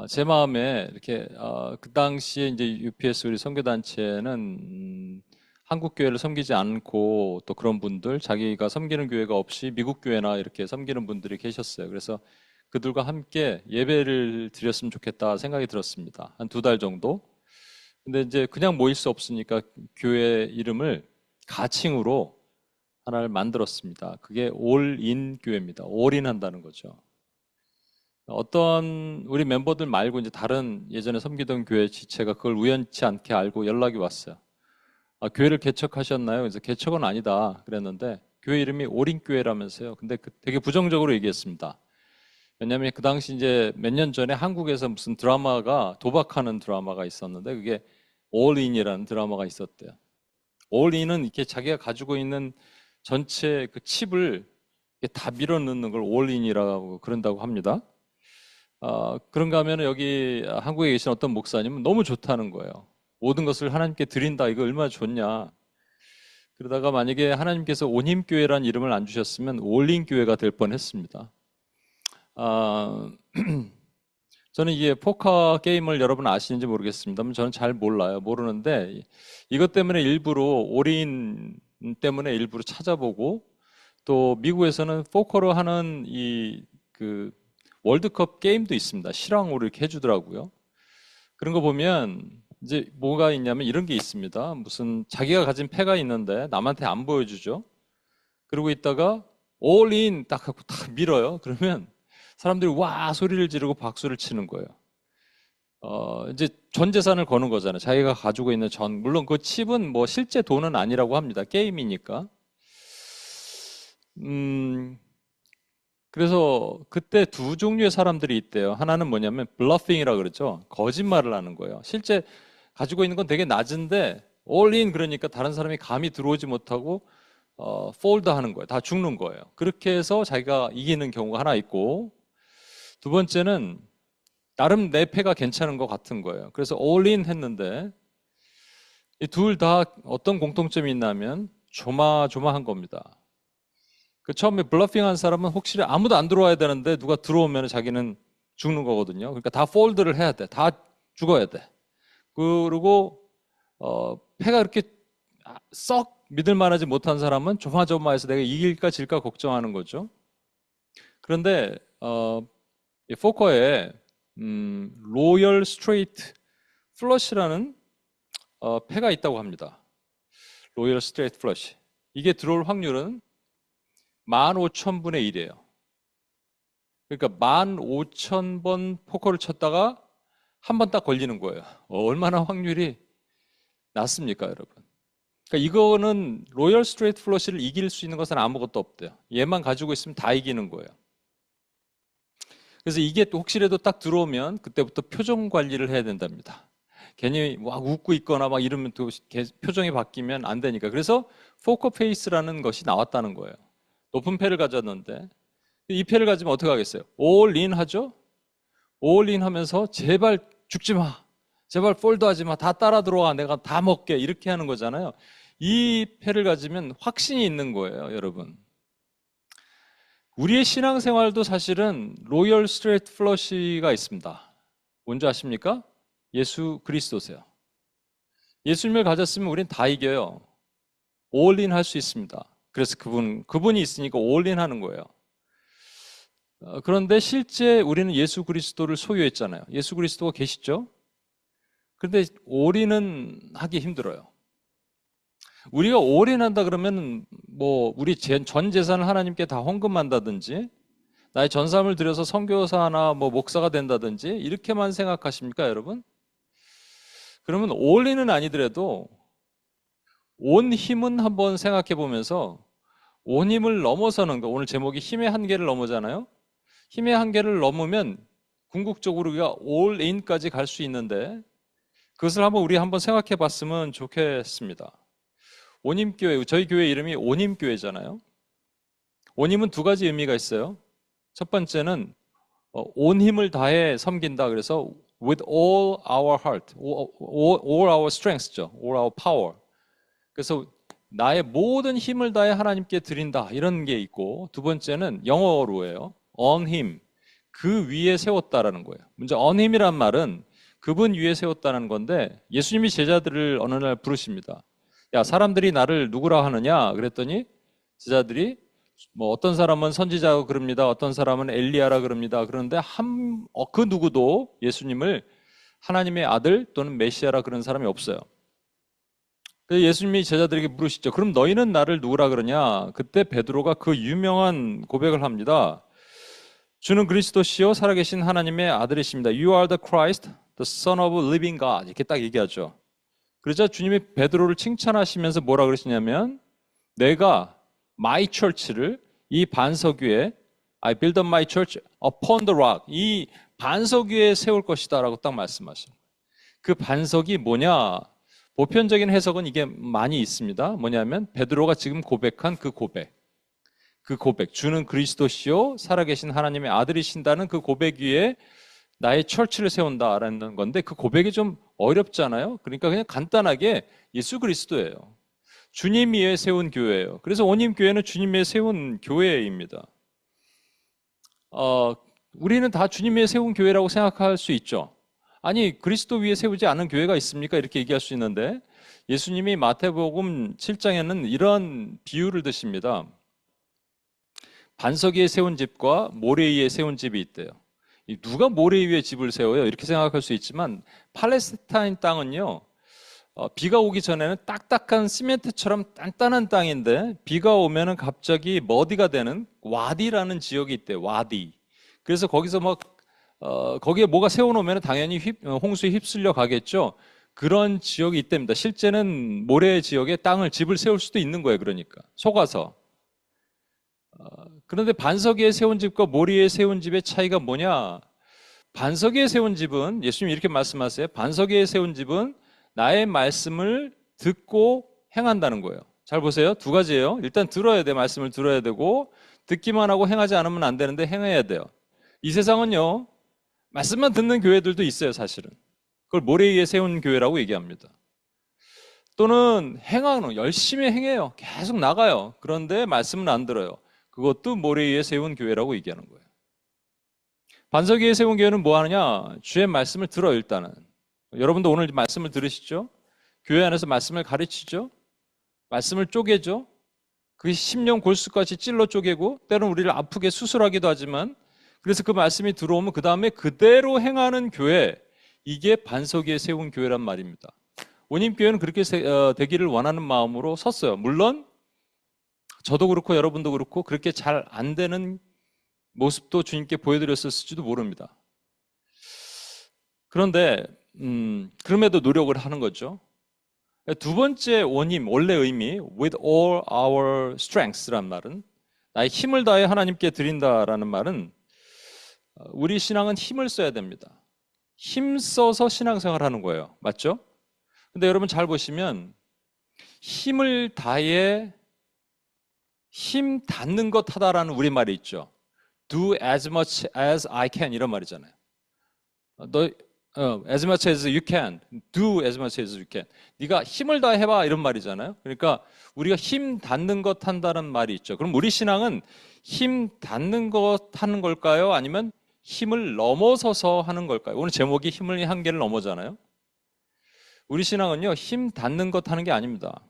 제 마음에 이렇게 그 당시에 이제 UPS 우리 선교단체는 한국 교회를 섬기지 않고 또 그런 분들 자기가 섬기는 교회가 없이 미국 교회나 이렇게 섬기는 분들이 계셨어요. 그래서 그들과 함께 예배를 드렸으면 좋겠다 생각이 들었습니다. 한 2달 정도. 근데 이제 그냥 모일 수 없으니까 교회 이름을 가칭으로 하나를 만들었습니다. 그게 올인 교회입니다. 올인 한다는 거죠. 어떤 우리 멤버들 말고 이제 다른 예전에 섬기던 교회 지체가 그걸 우연치 않게 알고 연락이 왔어요. 교회를 개척하셨나요? 그래서 개척은 아니다 그랬는데 교회 이름이 올인교회라면서요. 근데 되게 부정적으로 얘기했습니다. 왜냐하면 그 당시 이제 몇 년 전에 한국에서 무슨 드라마가 도박하는 드라마가 있었는데 그게 올인이라는 드라마가 있었대요. 올인은 이렇게 자기가 가지고 있는 전체 그 칩을 다 밀어넣는 걸 올인이라고 그런다고 합니다. 그런가 하면 여기 한국에 계신 어떤 목사님은 너무 좋다는 거예요. 모든 것을 하나님께 드린다. 이거 얼마나 좋냐. 그러다가 만약에 하나님께서 온힘교회라는 이름을 안 주셨으면 올린교회가 될 뻔했습니다. 저는 이게 포커 게임을 여러분 아시는지 모르겠습니다만 저는 잘 몰라요. 모르는데 이것 때문에 일부러 올인 때문에 일부러 찾아보고 또 미국에서는 포커로 하는 그 월드컵 게임도 있습니다. 실황으로 이렇게 해주더라고요. 그런 거 보면 이제 뭐가 있냐면 이런 게 있습니다. 무슨 자기가 가진 패가 있는데 남한테 안 보여주죠. 그러고 있다가 올인 딱 하고 딱 밀어요. 그러면 사람들이 와 소리를 지르고 박수를 치는 거예요. 이제 전 재산을 거는 거잖아요. 자기가 가지고 있는 물론 그 칩은 뭐 실제 돈은 아니라고 합니다. 게임이니까. 그래서 그때 2종류의 사람들이 있대요. 하나는 뭐냐면 블러핑이라 그러죠. 거짓말을 하는 거예요. 실제 가지고 있는 건 되게 낮은데 all in 그러니까 다른 사람이 감히 들어오지 못하고 폴드 하는 거예요. 다 죽는 거예요. 그렇게 해서 자기가 이기는 경우가 하나 있고, 두 번째는 나름 내 패가 괜찮은 것 같은 거예요. 그래서 all in 했는데 이 둘 다 어떤 공통점이 있냐면 조마조마한 겁니다. 그 처음에 블러핑한 사람은 혹시 아무도 안 들어와야 되는데 누가 들어오면 자기는 죽는 거거든요. 그러니까 다 폴드를 해야 돼. 다 죽어야 돼. 그리고 패가 그렇게 썩 믿을만하지 못한 사람은 조마조마해서 내가 이길까 질까 걱정하는 거죠. 그런데 이 포커에 로열 스트레이트 플러시라는 패가 있다고 합니다. 로열 스트레이트 플러시. 이게 들어올 확률은 15,000분의 1이에요. 그러니까 15,000번 포커를 쳤다가 한 번 딱 걸리는 거예요. 얼마나 확률이 낮습니까, 여러분? 그러니까 이거는 로열 스트레이트 플러시를 이길 수 있는 것은 아무것도 없대요. 얘만 가지고 있으면 다 이기는 거예요. 그래서 이게 또 혹시라도 딱 들어오면 그때부터 표정 관리를 해야 된답니다. 괜히 막 웃고 있거나 막 이러면 또 표정이 바뀌면 안 되니까. 그래서 포커 페이스라는 것이 나왔다는 거예요. 높은 패를 가졌는데 이 패를 가지면 어떻게 하겠어요? all in 하죠? all in 하면서 제발 죽지 마. 제발 폴드 하지 마. 다 따라 들어와. 내가 다 먹게. 이렇게 하는 거잖아요. 이 패를 가지면 확신이 있는 거예요, 여러분. 우리의 신앙생활도 사실은 로열 스트레이트 플러시가 있습니다. 뭔지 아십니까? 예수 그리스도세요. 예수님을 가졌으면 우린 다 이겨요. all in 할 수 있습니다. 그래서 그분이 있으니까 all in 하는 거예요. 그런데 실제 우리는 예수 그리스도를 소유했잖아요. 예수 그리스도가 계시죠? 그런데 올인은 하기 힘들어요. 우리가 올인한다 그러면 뭐 우리 전 재산을 하나님께 다 헌금한다든지 나의 전사함을 들여서 선교사나 뭐 목사가 된다든지 이렇게만 생각하십니까, 여러분? 그러면 올인은 아니더라도 온 힘은 한번 생각해 보면서 온 힘을 넘어서는 거. 오늘 제목이 힘의 한계를 넘어잖아요. 힘의 한계를 넘으면 궁극적으로 우리가 all in까지 갈 수 있는데 그것을 우리 한번 생각해 봤으면 좋겠습니다. 온힘교회, 저희 교회 이름이 온힘교회잖아요. 온힘은 두 가지 의미가 있어요. 첫 번째는 온 힘을 다해 섬긴다. 그래서 with all our heart, all our strength죠. all our power. 그래서 나의 모든 힘을 다해 하나님께 드린다. 이런 게 있고, 두 번째는 영어로예요. on him. 그 위에 세웠다라는 거예요. 먼저 on him이란 말은 그분 위에 세웠다는 건데, 예수님이 제자들을 어느 날 부르십니다. 야, 사람들이 나를 누구라 하느냐? 그랬더니 제자들이 뭐 어떤 사람은 선지자라고 그럽니다. 어떤 사람은 엘리야라 그럽니다. 그런데 그 누구도 예수님을 하나님의 아들 또는 메시아라 그런 사람이 없어요. 그래서 예수님이 제자들에게 물으시죠. 그럼 너희는 나를 누구라 그러냐? 그때 베드로가 그 유명한 고백을 합니다. 주는 그리스도시요 살아계신 하나님의 아들이십니다. You are the Christ, the Son of living God. 이렇게 딱 얘기하죠. 그러자 주님이 베드로를 칭찬하시면서 뭐라 그러시냐면 내가 my church를 이 반석 위에 I build up my church upon the rock. 이 반석 위에 세울 것이다 라고 딱 말씀하시는 거예요. 그 반석이 뭐냐? 보편적인 해석은 이게 많이 있습니다. 뭐냐면 베드로가 지금 고백한 그 고백. 주는 그리스도시요 살아계신 하나님의 아들이신다는 그 고백 위에 나의 처치를 세운다라는 건데 그 고백이 좀 어렵잖아요. 그러니까 그냥 간단하게 예수 그리스도예요. 주님 위에 세운 교회예요. 그래서 온힘교회는 주님 위에 세운 교회입니다. 우리는 다 주님 위에 세운 교회라고 생각할 수 있죠. 아니 그리스도 위에 세우지 않은 교회가 있습니까? 이렇게 얘기할 수 있는데 예수님이 마태복음 7장에는 이런 비유를 드십니다. 반석 위에 세운 집과 모래 위에 세운 집이 있대요. 누가 모래 위에 집을 세워요? 이렇게 생각할 수 있지만 팔레스타인 땅은요 비가 오기 전에는 딱딱한 시멘트처럼 단단한 땅인데 비가 오면은 갑자기 머디가 되는 와디라는 지역이 있대요. 와디. 그래서 거기서 거기에 뭐가 세워놓으면 당연히 홍수에 휩쓸려 가겠죠. 그런 지역이 있답니다. 실제는 모래 지역에 집을 세울 수도 있는 거예요. 그러니까 속아서. 그런데 반석 위에 세운 집과 모래 위에 세운 집의 차이가 뭐냐? 반석 위에 세운 집은 예수님이 이렇게 말씀하세요. 반석 위에 세운 집은 나의 말씀을 듣고 행한다는 거예요. 잘 보세요. 두 가지예요. 일단 들어야 돼. 말씀을 들어야 되고 듣기만 하고 행하지 않으면 안 되는데 행해야 돼요. 이 세상은요. 말씀만 듣는 교회들도 있어요, 사실은. 그걸 모래 위에 세운 교회라고 얘기합니다. 또는 행하는, 열심히 행해요. 계속 나가요. 그런데 말씀은 안 들어요. 그것도 모래 위에 세운 교회라고 얘기하는 거예요. 반석 위에 세운 교회는 뭐 하느냐? 주의 말씀을 들어요, 일단은. 여러분도 오늘 말씀을 들으시죠? 교회 안에서 말씀을 가르치죠? 말씀을 쪼개죠? 그 심령 골수까지 찔러 쪼개고 때로는 우리를 아프게 수술하기도 하지만 그래서 그 말씀이 들어오면 그 다음에 그대로 행하는 교회, 이게 반석 위에 세운 교회란 말입니다. 원림교회는 그렇게 되기를 원하는 마음으로 섰어요. 물론 저도 그렇고 여러분도 그렇고 그렇게 잘 안 되는 모습도 주님께 보여드렸을지도 모릅니다. 그런데 그럼에도 노력을 하는 거죠. 두 번째 원임, 원래 의미 with all our strengths란 말은 나의 힘을 다해 하나님께 드린다라는 말은 우리 신앙은 힘을 써야 됩니다. 힘 써서 신앙생활 하는 거예요. 맞죠? 근데 여러분 잘 보시면 힘을 다해 힘 닿는 것 하다라는 우리말이 있죠. Do as much as I can 이런 말이잖아요. as much as you can, do as much as you can. 네가 힘을 다해 해봐 이런 말이잖아요. 그러니까 우리가 힘 닿는 것 한다는 말이 있죠. 그럼 우리 신앙은 힘 닿는 것 하는 걸까요? 아니면 힘을 넘어서서 하는 걸까요? 오늘 제목이 힘의 한계를 넘어잖아요. 우리 신앙은요, 힘 닿는 것 하는 게 아닙니다.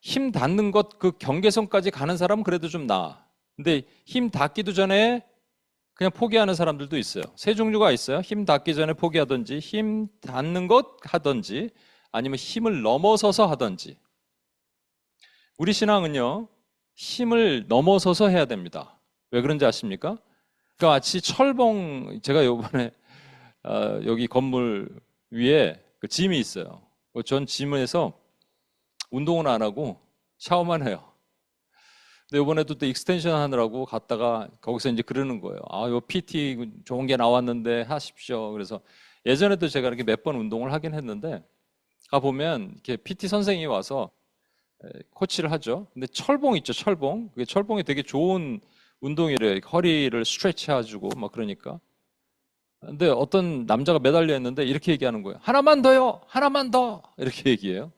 힘 닿는 것 그 경계선까지 가는 사람은 그래도 좀 나아. 근데 힘 닿기도 전에 그냥 포기하는 사람들도 있어요. 세 종류가 있어요. 힘 닿기 전에 포기하든지, 힘 닿는 것 하든지, 아니면 힘을 넘어서서 하든지. 우리 신앙은요, 힘을 넘어서서 해야 됩니다. 왜 그런지 아십니까? 그러니까 마치 철봉, 제가 이번에 여기 건물 위에 그 짐이 있어요. 전 짐에서 운동은 안 하고 샤워만 해요. 근데 이번에도 또 익스텐션 하느라고 갔다가 거기서 이제 그러는 거예요. 아, 요 PT 좋은 게 나왔는데 하십시오. 그래서 예전에도 제가 이렇게 몇 번 운동을 하긴 했는데 가보면 이렇게 PT 선생님이 와서 코치를 하죠. 근데 철봉 있죠, 철봉. 그게 철봉이 되게 좋은 운동이래요. 허리를 스트레치 해주고 막 그러니까. 근데 어떤 남자가 매달려 있는데 이렇게 얘기하는 거예요. 하나만 더요, 하나만 더. 이렇게 얘기해요.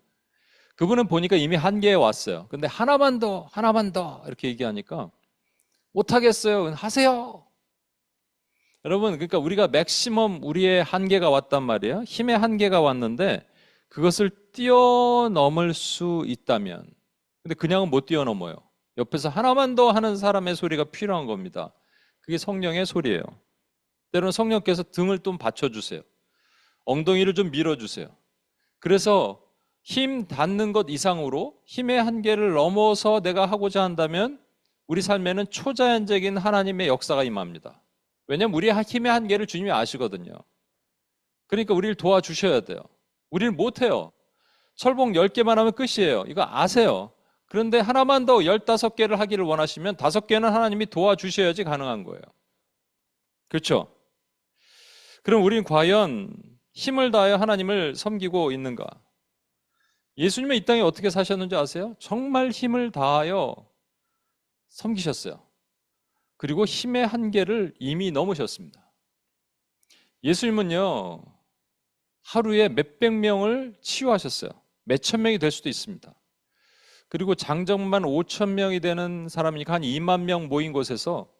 그분은 보니까 이미 한계에 왔어요. 근데 하나만 더, 하나만 더 이렇게 얘기하니까 못하겠어요. 하세요. 여러분, 그러니까 우리가 맥시멈 우리의 한계가 왔단 말이에요. 힘의 한계가 왔는데 그것을 뛰어넘을 수 있다면, 근데 그냥은 못 뛰어넘어요. 옆에서 하나만 더 하는 사람의 소리가 필요한 겁니다. 그게 성령의 소리예요. 때로는 성령께서 등을 좀 받쳐주세요. 엉덩이를 좀 밀어주세요. 그래서 힘 닿는 것 이상으로 힘의 한계를 넘어서 내가 하고자 한다면 우리 삶에는 초자연적인 하나님의 역사가 임합니다. 왜냐하면 우리의 힘의 한계를 주님이 아시거든요. 그러니까 우리를 도와주셔야 돼요. 우리는 못해요. 철봉 10개만 하면 끝이에요. 이거 아세요. 그런데 하나만 더 15개를 하기를 원하시면 5개는 하나님이 도와주셔야지 가능한 거예요. 그렇죠? 그럼 우리는 과연 힘을 다하여 하나님을 섬기고 있는가? 예수님은 이 땅에 어떻게 사셨는지 아세요? 정말 힘을 다하여 섬기셨어요. 그리고 힘의 한계를 이미 넘으셨습니다. 예수님은요, 하루에 몇백 명을 치유하셨어요. 몇천 명이 될 수도 있습니다. 그리고 장정만 5천 명이 되는 사람이니까 한 2만 명 모인 곳에서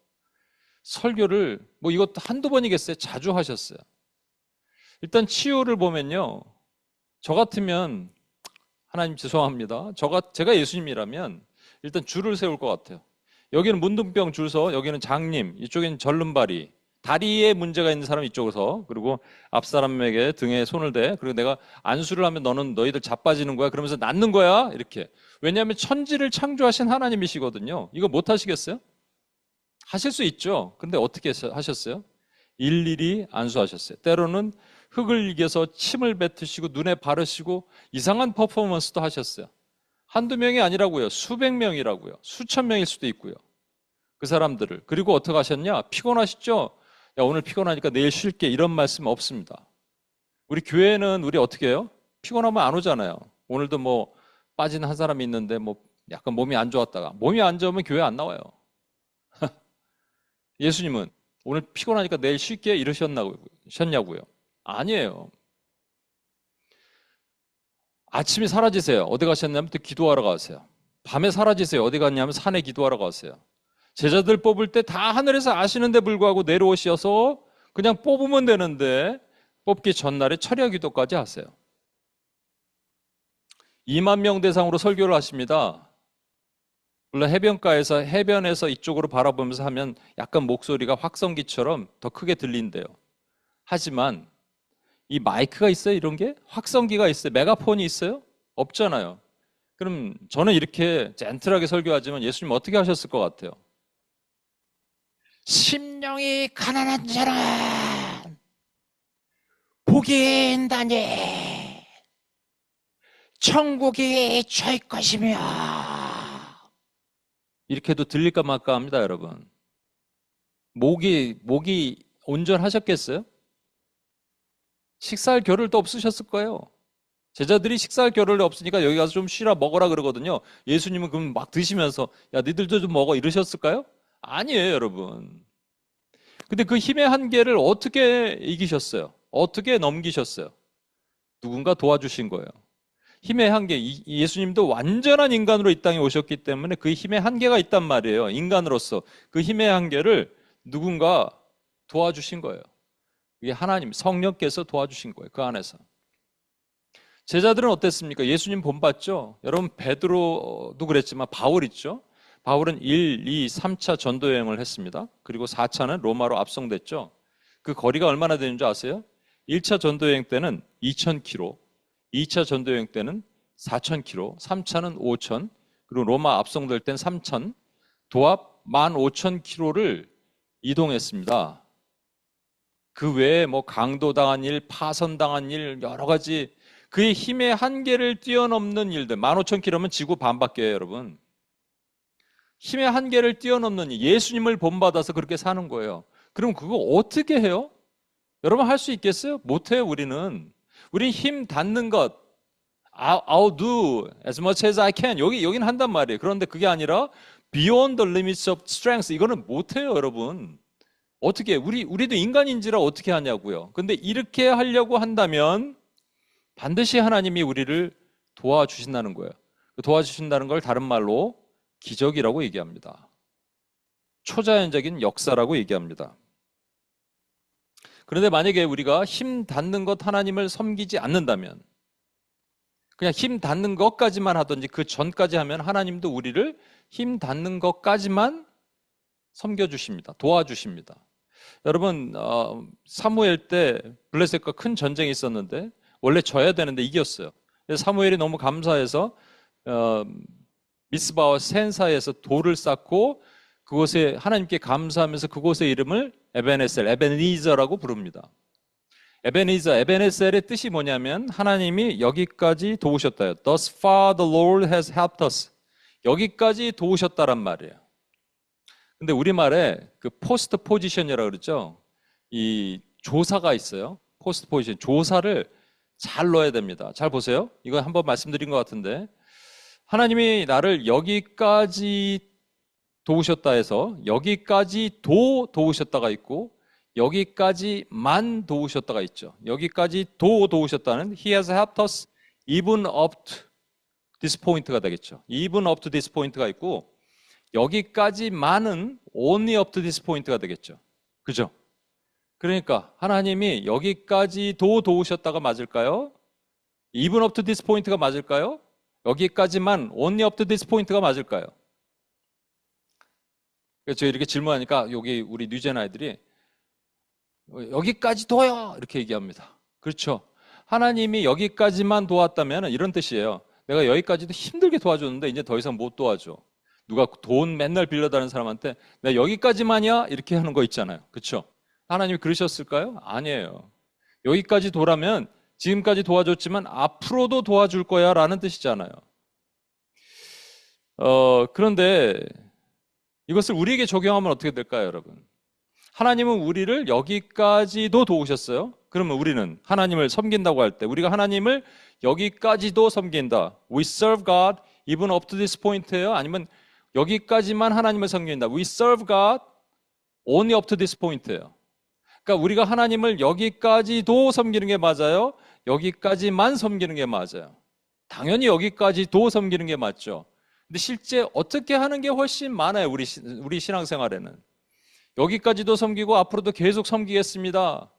설교를 뭐 이것도 한두 번이겠어요? 자주 하셨어요. 일단 치유를 보면요, 저 같으면 하나님 죄송합니다. 제가 예수님이라면 일단 줄을 세울 것 같아요. 여기는 문둥병 줄 서, 여기는 장님, 이쪽에는 절름발이, 다리에 문제가 있는 사람 이쪽에서, 그리고 앞 사람에게 등에 손을 대. 그리고 내가 안수를 하면 너희들 자빠지는 거야. 그러면서 낫는 거야. 이렇게. 왜냐하면 천지를 창조하신 하나님이시거든요. 이거 못 하시겠어요? 하실 수 있죠. 근데 어떻게 하셨어요? 일일이 안수하셨어요. 때로는 흙을 이겨서 침을 뱉으시고 눈에 바르시고 이상한 퍼포먼스도 하셨어요. 한두 명이 아니라고요. 수백 명이라고요. 수천 명일 수도 있고요. 그 사람들을. 그리고 어떻게 하셨냐? 피곤하시죠? 야, 오늘 피곤하니까 내일 쉴게. 이런 말씀 없습니다. 우리 교회는 우리 어떻게 해요? 피곤하면 안 오잖아요. 오늘도 뭐 빠진 한 사람이 있는데 뭐 약간 몸이 안 좋았다가 몸이 안 좋으면 교회 안 나와요. 예수님은 오늘 피곤하니까 내일 쉴게 이러셨냐고요? 아니에요. 아침에 사라지세요. 어디 가셨냐면 또 기도하러 가세요. 밤에 사라지세요. 어디 갔냐면 산에 기도하러 가세요. 제자들 뽑을 때 다 하늘에서 아시는데 불구하고 내려오셔서 그냥 뽑으면 되는데 뽑기 전날에 철야 기도까지 하세요. 2만 명 대상으로 설교를 하십니다. 물론 해변에서 이쪽으로 바라보면서 하면 약간 목소리가 확성기처럼 더 크게 들린대요. 하지만 이 마이크가 있어요? 이런 게? 확성기가 있어요? 메가폰이 있어요? 없잖아요. 그럼 저는 이렇게 젠틀하게 설교하지만 예수님 어떻게 하셨을 것 같아요? 심령이 가난한 자는 복이 있나니 천국이 저희 것이며, 이렇게도 들릴까 말까 합니다, 여러분. 목이 온전하셨겠어요? 식사할 겨를도 없으셨을 거예요. 제자들이 식사할 겨를이 없으니까 여기 가서 좀 쉬라 먹어라 그러거든요. 예수님은 그럼 막 드시면서 야 니들도 좀 먹어 이러셨을까요? 아니에요, 여러분. 근데 그 힘의 한계를 어떻게 이기셨어요? 어떻게 넘기셨어요? 누군가 도와주신 거예요. 힘의 한계, 예수님도 완전한 인간으로 이 땅에 오셨기 때문에 그 힘의 한계가 있단 말이에요. 인간으로서 그 힘의 한계를 누군가 도와주신 거예요. 이게 하나님, 성령께서 도와주신 거예요. 그 안에서. 제자들은 어땠습니까? 예수님 본받죠? 여러분 베드로도 그랬지만 바울 있죠? 바울은 1, 2, 3차 전도 여행을 했습니다. 그리고 4차는 로마로 압송됐죠. 그 거리가 얼마나 되는 줄 아세요? 1차 전도 여행 때는 2,000km, 2차 전도 여행 때는 4,000km, 3차는 5,000, 그리고 로마 압송될 땐 3,000, 도합 15,000km를 이동했습니다. 그 외에 뭐 강도당한 일, 파선당한 일, 여러 가지 그의 힘의 한계를 뛰어넘는 일들. 15,000km면 지구 반바퀴예요, 여러분. 힘의 한계를 뛰어넘는 일. 예수님을 본받아서 그렇게 사는 거예요. 그럼 그거 어떻게 해요? 여러분 할 수 있겠어요? 못해요, 우리는. 우린 힘 닿는 것. I'll do as much as I can. 여긴 한단 말이에요. 그런데 그게 아니라 beyond the limits of strength. 이거는 못해요, 여러분. 어떻게, 우리도 인간인지라 어떻게 하냐고요. 근데 이렇게 하려고 한다면 반드시 하나님이 우리를 도와주신다는 거예요. 도와주신다는 걸 다른 말로 기적이라고 얘기합니다. 초자연적인 역사라고 얘기합니다. 그런데 만약에 우리가 힘 닿는 것 하나님을 섬기지 않는다면, 그냥 힘 닿는 것까지만 하든지 그 전까지 하면 하나님도 우리를 힘 닿는 것까지만 섬겨주십니다. 도와주십니다. 여러분, 사무엘 때 블레셋과 큰 전쟁이 있었는데 원래 져야 되는데 이겼어요. 그래서 사무엘이 너무 감사해서 미스바와 센 사이에서 돌을 쌓고 그곳에 하나님께 감사하면서 그곳의 이름을 에베네셀라고 부릅니다. 에베네셀의 뜻이 뭐냐면 하나님이 여기까지 도우셨다요. Thus far the Lord has helped us. 여기까지 도우셨다란 말이에요. 근데 우리말에 그 포스트 포지션이라고 그러죠. 이 조사가 있어요. 포스트 포지션. 조사를 잘 넣어야 됩니다. 잘 보세요. 이거 한번 말씀드린 것 같은데 하나님이 나를 여기까지 도우셨다 해서 여기까지 도우셨다가 있고 여기까지만 도우셨다가 있죠. 여기까지 도우셨다는 He has helped us even up to this point가 되겠죠. even up to this point가 있고 여기까지만은 only up to this point가 되겠죠. 그죠? 그러니까 하나님이 여기까지 도우셨다가 맞을까요? even up to this point가 맞을까요? 여기까지만 only up to this point가 맞을까요? 그래서 이렇게 질문하니까 여기 우리 뉴젠 아이들이 여기까지 도요 이렇게 얘기합니다. 그렇죠? 하나님이 여기까지만 도왔다면 이런 뜻이에요. 내가 여기까지도 힘들게 도와줬는데 이제 더 이상 못 도와줘. 누가 돈 맨날 빌려다니는 사람한테 내가 여기까지만이야 이렇게 하는 거 있잖아요. 그렇죠? 하나님이 그러셨을까요? 아니에요. 여기까지 도라면 지금까지 도와줬지만 앞으로도 도와줄 거야 라는 뜻이잖아요. 그런데 이것을 우리에게 적용하면 어떻게 될까요, 여러분? 하나님은 우리를 여기까지도 도우셨어요. 그러면 우리는 하나님을 섬긴다고 할 때 우리가 하나님을 여기까지도 섬긴다. We serve God even up to this point예요? 아니면 여기까지만 하나님을 섬긴다. We serve God only up to this point예요. 그러니까 우리가 하나님을 여기까지도 섬기는 게 맞아요? 여기까지만 섬기는 게 맞아요? 당연히 여기까지도 섬기는 게 맞죠. 근데 실제 어떻게 하는 게 훨씬 많아요. 우리 신앙생활에는. 여기까지도 섬기고 앞으로도 계속 섬기겠습니다.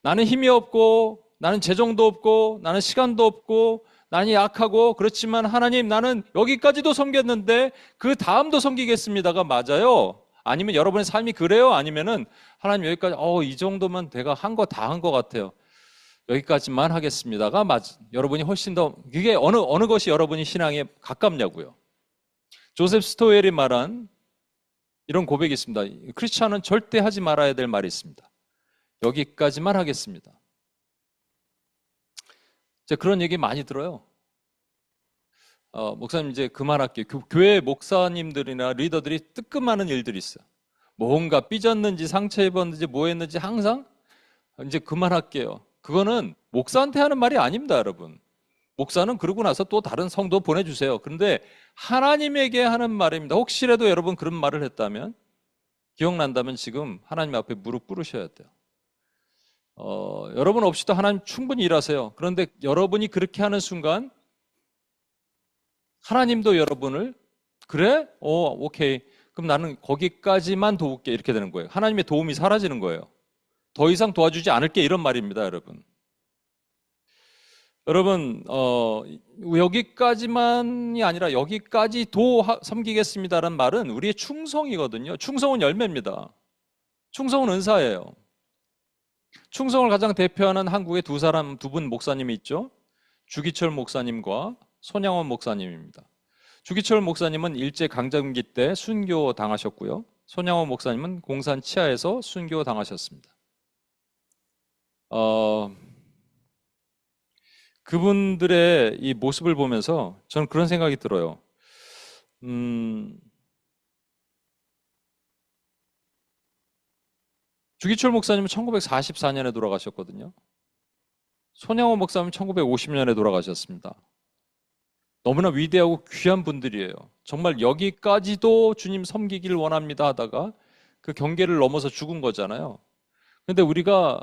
나는 힘이 없고 나는 재정도 없고 나는 시간도 없고 나는 약하고 그렇지만 하나님 나는 여기까지도 섬겼는데 그 다음도 섬기겠습니다가 맞아요? 아니면 여러분의 삶이 그래요? 아니면은 하나님 여기까지 이 정도면 내가 한 거 다 한 것 같아요. 여기까지만 하겠습니다가 여러분이 훨씬 더 그게 어느 것이 여러분이 신앙에 가깝냐고요. 조셉 스토웰이 말한 이런 고백이 있습니다. 크리스찬은 절대 하지 말아야 될 말이 있습니다. 여기까지만 하겠습니다. 제가 그런 얘기 많이 들어요. 목사님 이제 그만할게요. 교회 목사님들이나 리더들이 뜨끔하는 일들이 있어요. 뭔가 삐졌는지 상처 입었는지 뭐 했는지 항상 이제 그만할게요. 그거는 목사한테 하는 말이 아닙니다, 여러분. 목사는 그러고 나서 또 다른 성도 보내주세요. 그런데 하나님에게 하는 말입니다. 혹시라도 여러분 그런 말을 했다면 기억난다면 지금 하나님 앞에 무릎 꿇으셔야 돼요. 여러분 없이도 하나님 충분히 일하세요. 그런데 여러분이 그렇게 하는 순간 하나님도 여러분을 그래? 오케이. 그럼 나는 거기까지만 도울게 이렇게 되는 거예요. 하나님의 도움이 사라지는 거예요. 더 이상 도와주지 않을게 이런 말입니다, 여러분. 여러분 여기까지만이 아니라 여기까지도 섬기겠습니다라는 말은 우리의 충성이거든요. 충성은 열매입니다. 충성은 은사예요. 충성을 가장 대표하는 한국의 두 분 목사님이 있죠. 주기철 목사님과 손양원 목사님입니다. 주기철 목사님은 일제 강점기 때 순교 당하셨고요. 손양원 목사님은 공산 치하에서 순교 당하셨습니다. 그분들의 이 모습을 보면서 저는 그런 생각이 들어요. 주기철 목사님은 1944년에 돌아가셨거든요. 손양원 목사님은 1950년에 돌아가셨습니다. 너무나 위대하고 귀한 분들이에요. 정말 여기까지도 주님 섬기길 원합니다 하다가 그 경계를 넘어서 죽은 거잖아요. 근데 우리가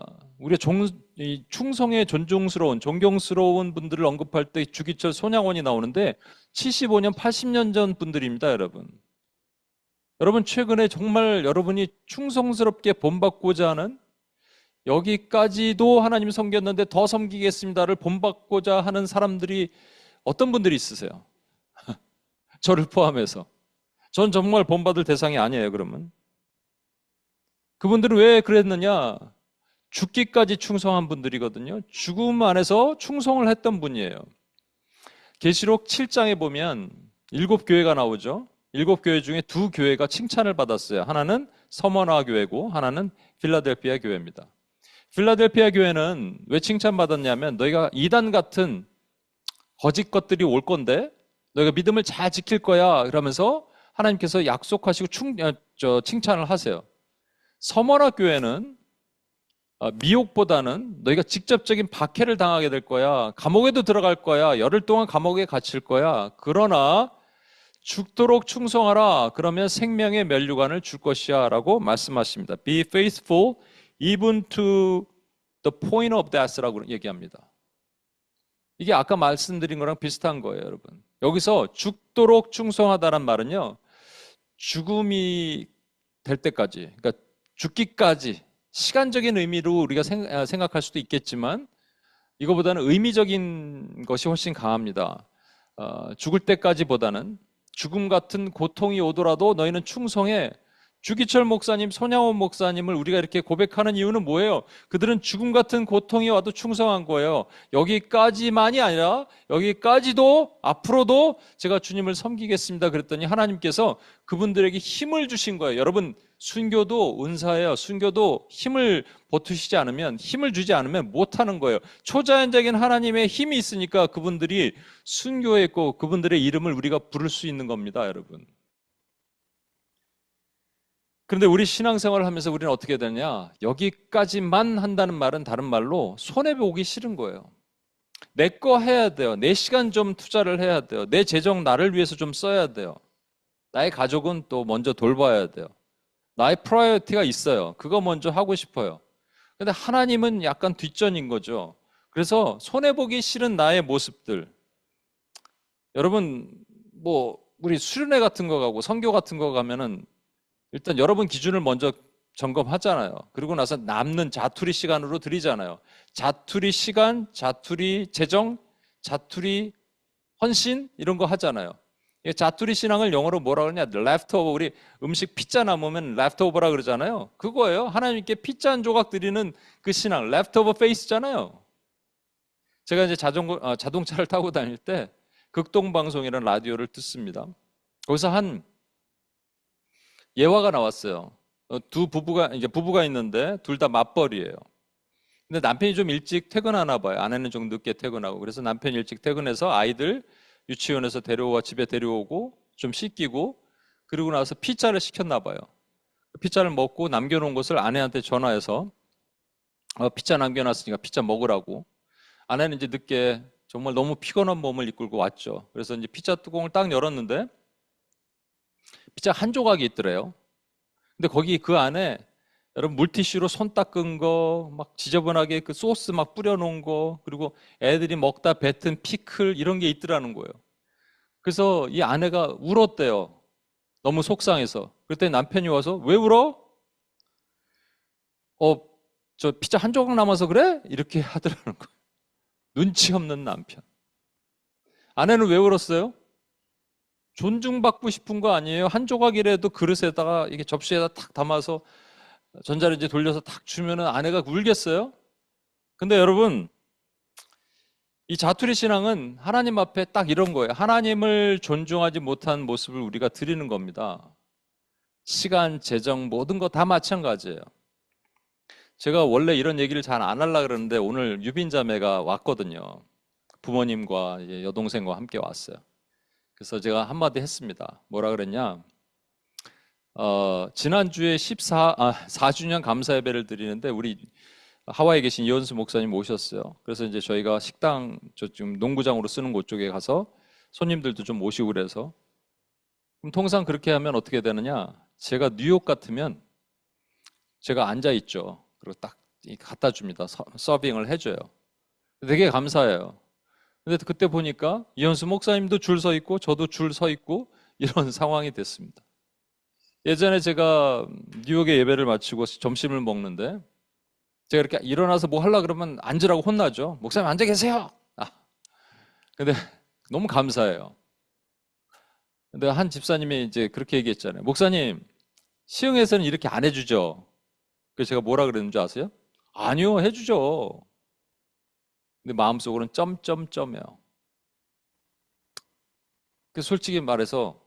충성에 존경스러운 분들을 언급할 때 주기철 손양원이 나오는데 75년, 80년 전 분들입니다, 여러분. 여러분 최근에 정말 여러분이 충성스럽게 본받고자 하는 여기까지도 하나님 섬겼는데 더 섬기겠습니다를 본받고자 하는 사람들이 어떤 분들이 있으세요? 저를 포함해서. 전 정말 본받을 대상이 아니에요, 그러면. 그분들은 왜 그랬느냐? 죽기까지 충성한 분들이거든요. 죽음 안에서 충성을 했던 분이에요. 계시록 7장에 보면 7교회가 나오죠. 7교회 중에 2교회가 칭찬을 받았어요. 하나는 서머나 교회고 하나는 필라델피아 교회입니다. 필라델피아 교회는 왜 칭찬받았냐면 너희가 이단 같은 거짓 것들이 올 건데 너희가 믿음을 잘 지킬 거야 그러면서 하나님께서 약속하시고 칭찬을 하세요. 서머나 교회는 미혹보다는 너희가 직접적인 박해를 당하게 될 거야. 감옥에도 들어갈 거야. 열흘 동안 감옥에 갇힐 거야. 그러나 죽도록 충성하라. 그러면 생명의 면류관을 줄 것이야 라고 말씀하십니다. Be faithful even to the point of death라고 얘기합니다. 이게 아까 말씀드린 거랑 비슷한 거예요, 여러분. 여기서 죽도록 충성하다란 말은요. 죽음이 될 때까지, 그러니까 죽기까지 시간적인 의미로 우리가 생각할 수도 있겠지만 이거보다는 의미적인 것이 훨씬 강합니다. 죽을 때까지보다는 죽음 같은 고통이 오더라도 너희는 충성해. 주기철 목사님, 손양원 목사님을 우리가 이렇게 고백하는 이유는 뭐예요? 그들은 죽음 같은 고통이 와도 충성한 거예요. 여기까지만이 아니라 여기까지도 앞으로도 제가 주님을 섬기겠습니다. 그랬더니 하나님께서 그분들에게 힘을 주신 거예요. 여러분 순교도 은사예요. 순교도 힘을 보태시지 않으면, 힘을 주지 않으면 못하는 거예요. 초자연적인 하나님의 힘이 있으니까 그분들이 순교했고 그분들의 이름을 우리가 부를 수 있는 겁니다, 여러분. 그런데 우리 신앙생활을 하면서 우리는 어떻게 되냐? 여기까지만 한다는 말은 다른 말로 손해보기 싫은 거예요. 내 거 해야 돼요. 내 시간 좀 투자를 해야 돼요. 내 재정 나를 위해서 좀 써야 돼요. 나의 가족은 또 먼저 돌봐야 돼요. 나의 프라이어티가 있어요. 그거 먼저 하고 싶어요. 근데 하나님은 약간 뒷전인 거죠. 그래서 손해보기 싫은 나의 모습들. 여러분, 뭐 우리 수련회 같은 거 가고 선교 같은 거 가면은 일단 여러분 기준을 먼저 점검하잖아요. 그리고 나서 남는 자투리 시간으로 드리잖아요. 자투리 시간, 자투리 재정, 자투리 헌신 이런 거 하잖아요. 자투리 신앙을 영어로 뭐라 그러냐? leftover. 우리 음식 피자 남으면 leftover라 그러잖아요. 그거예요. 하나님께 피자 한 조각 드리는 그 신앙, leftover faith잖아요. 제가 이제 자동차를 타고 다닐 때 극동방송이라는 라디오를 듣습니다. 거기서 한 예화가 나왔어요. 두 부부가 있는데 둘 다 맞벌이에요. 근데 남편이 좀 일찍 퇴근하나 봐요. 아내는 좀 늦게 퇴근하고. 그래서 남편이 일찍 퇴근해서 아이들 유치원에서 집에 데려오고 좀 씻기고 그리고 나서 피자를 시켰나 봐요. 피자를 먹고 남겨놓은 것을 아내한테 전화해서 피자 남겨놨으니까 피자 먹으라고. 아내는 이제 늦게 정말 너무 피곤한 몸을 이끌고 왔죠. 그래서 이제 피자 뚜껑을 딱 열었는데 피자 한 조각이 있더래요. 근데 거기 그 안에 여러분 물티슈로 손 닦은 거, 막 지저분하게 그 소스 막 뿌려놓은 거, 그리고 애들이 먹다 뱉은 피클 이런 게 있더라는 거예요. 그래서 이 아내가 울었대요. 너무 속상해서. 그때 남편이 와서 왜 울어? 저 피자 한 조각 남아서 그래? 이렇게 하더라는 거예요. 눈치 없는 남편. 아내는 왜 울었어요? 존중받고 싶은 거 아니에요? 한 조각이라도 그릇에다가 이게 접시에다 탁 담아서 전자레인지 돌려서 탁 주면은 아내가 울겠어요? 근데 여러분, 이 자투리 신앙은 하나님 앞에 딱 이런 거예요. 하나님을 존중하지 못한 모습을 우리가 드리는 겁니다. 시간, 재정, 모든 거 다 마찬가지예요. 제가 원래 이런 얘기를 잘 안 하려고 그러는데 오늘 유빈 자매가 왔거든요. 부모님과 이제 여동생과 함께 왔어요. 그래서 제가 한마디 했습니다. 뭐라 그랬냐? 지난주에 4주년 감사 예배를 드리는데 우리 하와이에 계신 이현수 목사님 오셨어요. 그래서 이제 저희가 식당 지금 농구장으로 쓰는 곳 쪽에 가서 손님들도 좀 모시고 그래서 그럼 통상 그렇게 하면 어떻게 되느냐? 제가 뉴욕 같으면 제가 앉아 있죠. 그리고 딱 갖다 줍니다. 서빙을 해줘요. 되게 감사해요. 근데 그때 보니까 이현수 목사님도 줄 서 있고 저도 줄 서 있고 이런 상황이 됐습니다. 예전에 제가 뉴욕에 예배를 마치고 점심을 먹는데 제가 이렇게 일어나서 뭐 하려고 그러면 앉으라고 혼나죠. 목사님 앉아 계세요. 근데 너무 감사해요. 근데 한 집사님이 이제 그렇게 얘기했잖아요. 목사님, 시흥에서는 이렇게 안 해주죠. 그래서 제가 뭐라 그랬는지 아세요? 아니요, 해주죠. 근데 마음속으로는 점점점이에요. 그 솔직히 말해서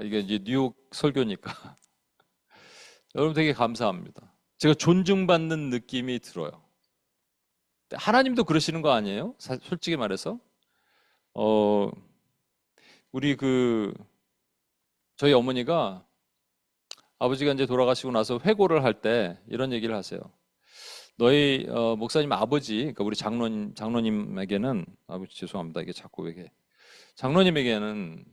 이게 이제 뉴욕 설교니까 여러분 되게 감사합니다. 제가 존중받는 느낌이 들어요. 하나님도 그러시는 거 아니에요? 솔직히 말해서 우리 저희 어머니가 아버지가 이제 돌아가시고 나서 회고를 할 때 이런 얘기를 하세요. 너희 목사님 아버지, 그러니까 우리 장로님에게는 아버지 죄송합니다. 이게 자꾸 이게 장로님에게는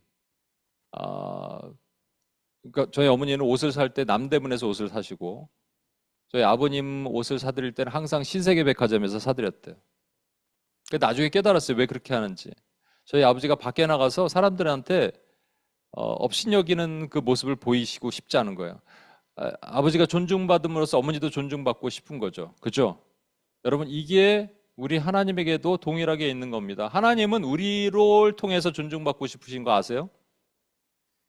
그러니까 저희 어머니는 옷을 살 때 남대문에서 옷을 사시고 저희 아버님 옷을 사드릴 때는 항상 신세계백화점에서 사드렸대요. 나중에 깨달았어요. 왜 그렇게 하는지. 저희 아버지가 밖에 나가서 사람들한테 업신여기는 그 모습을 보이시고 싶지 않은 거예요. 아버지가 존중받음으로써 어머니도 존중받고 싶은 거죠. 그죠? 여러분 이게 우리 하나님에게도 동일하게 있는 겁니다. 하나님은 우리를 통해서 존중받고 싶으신 거 아세요?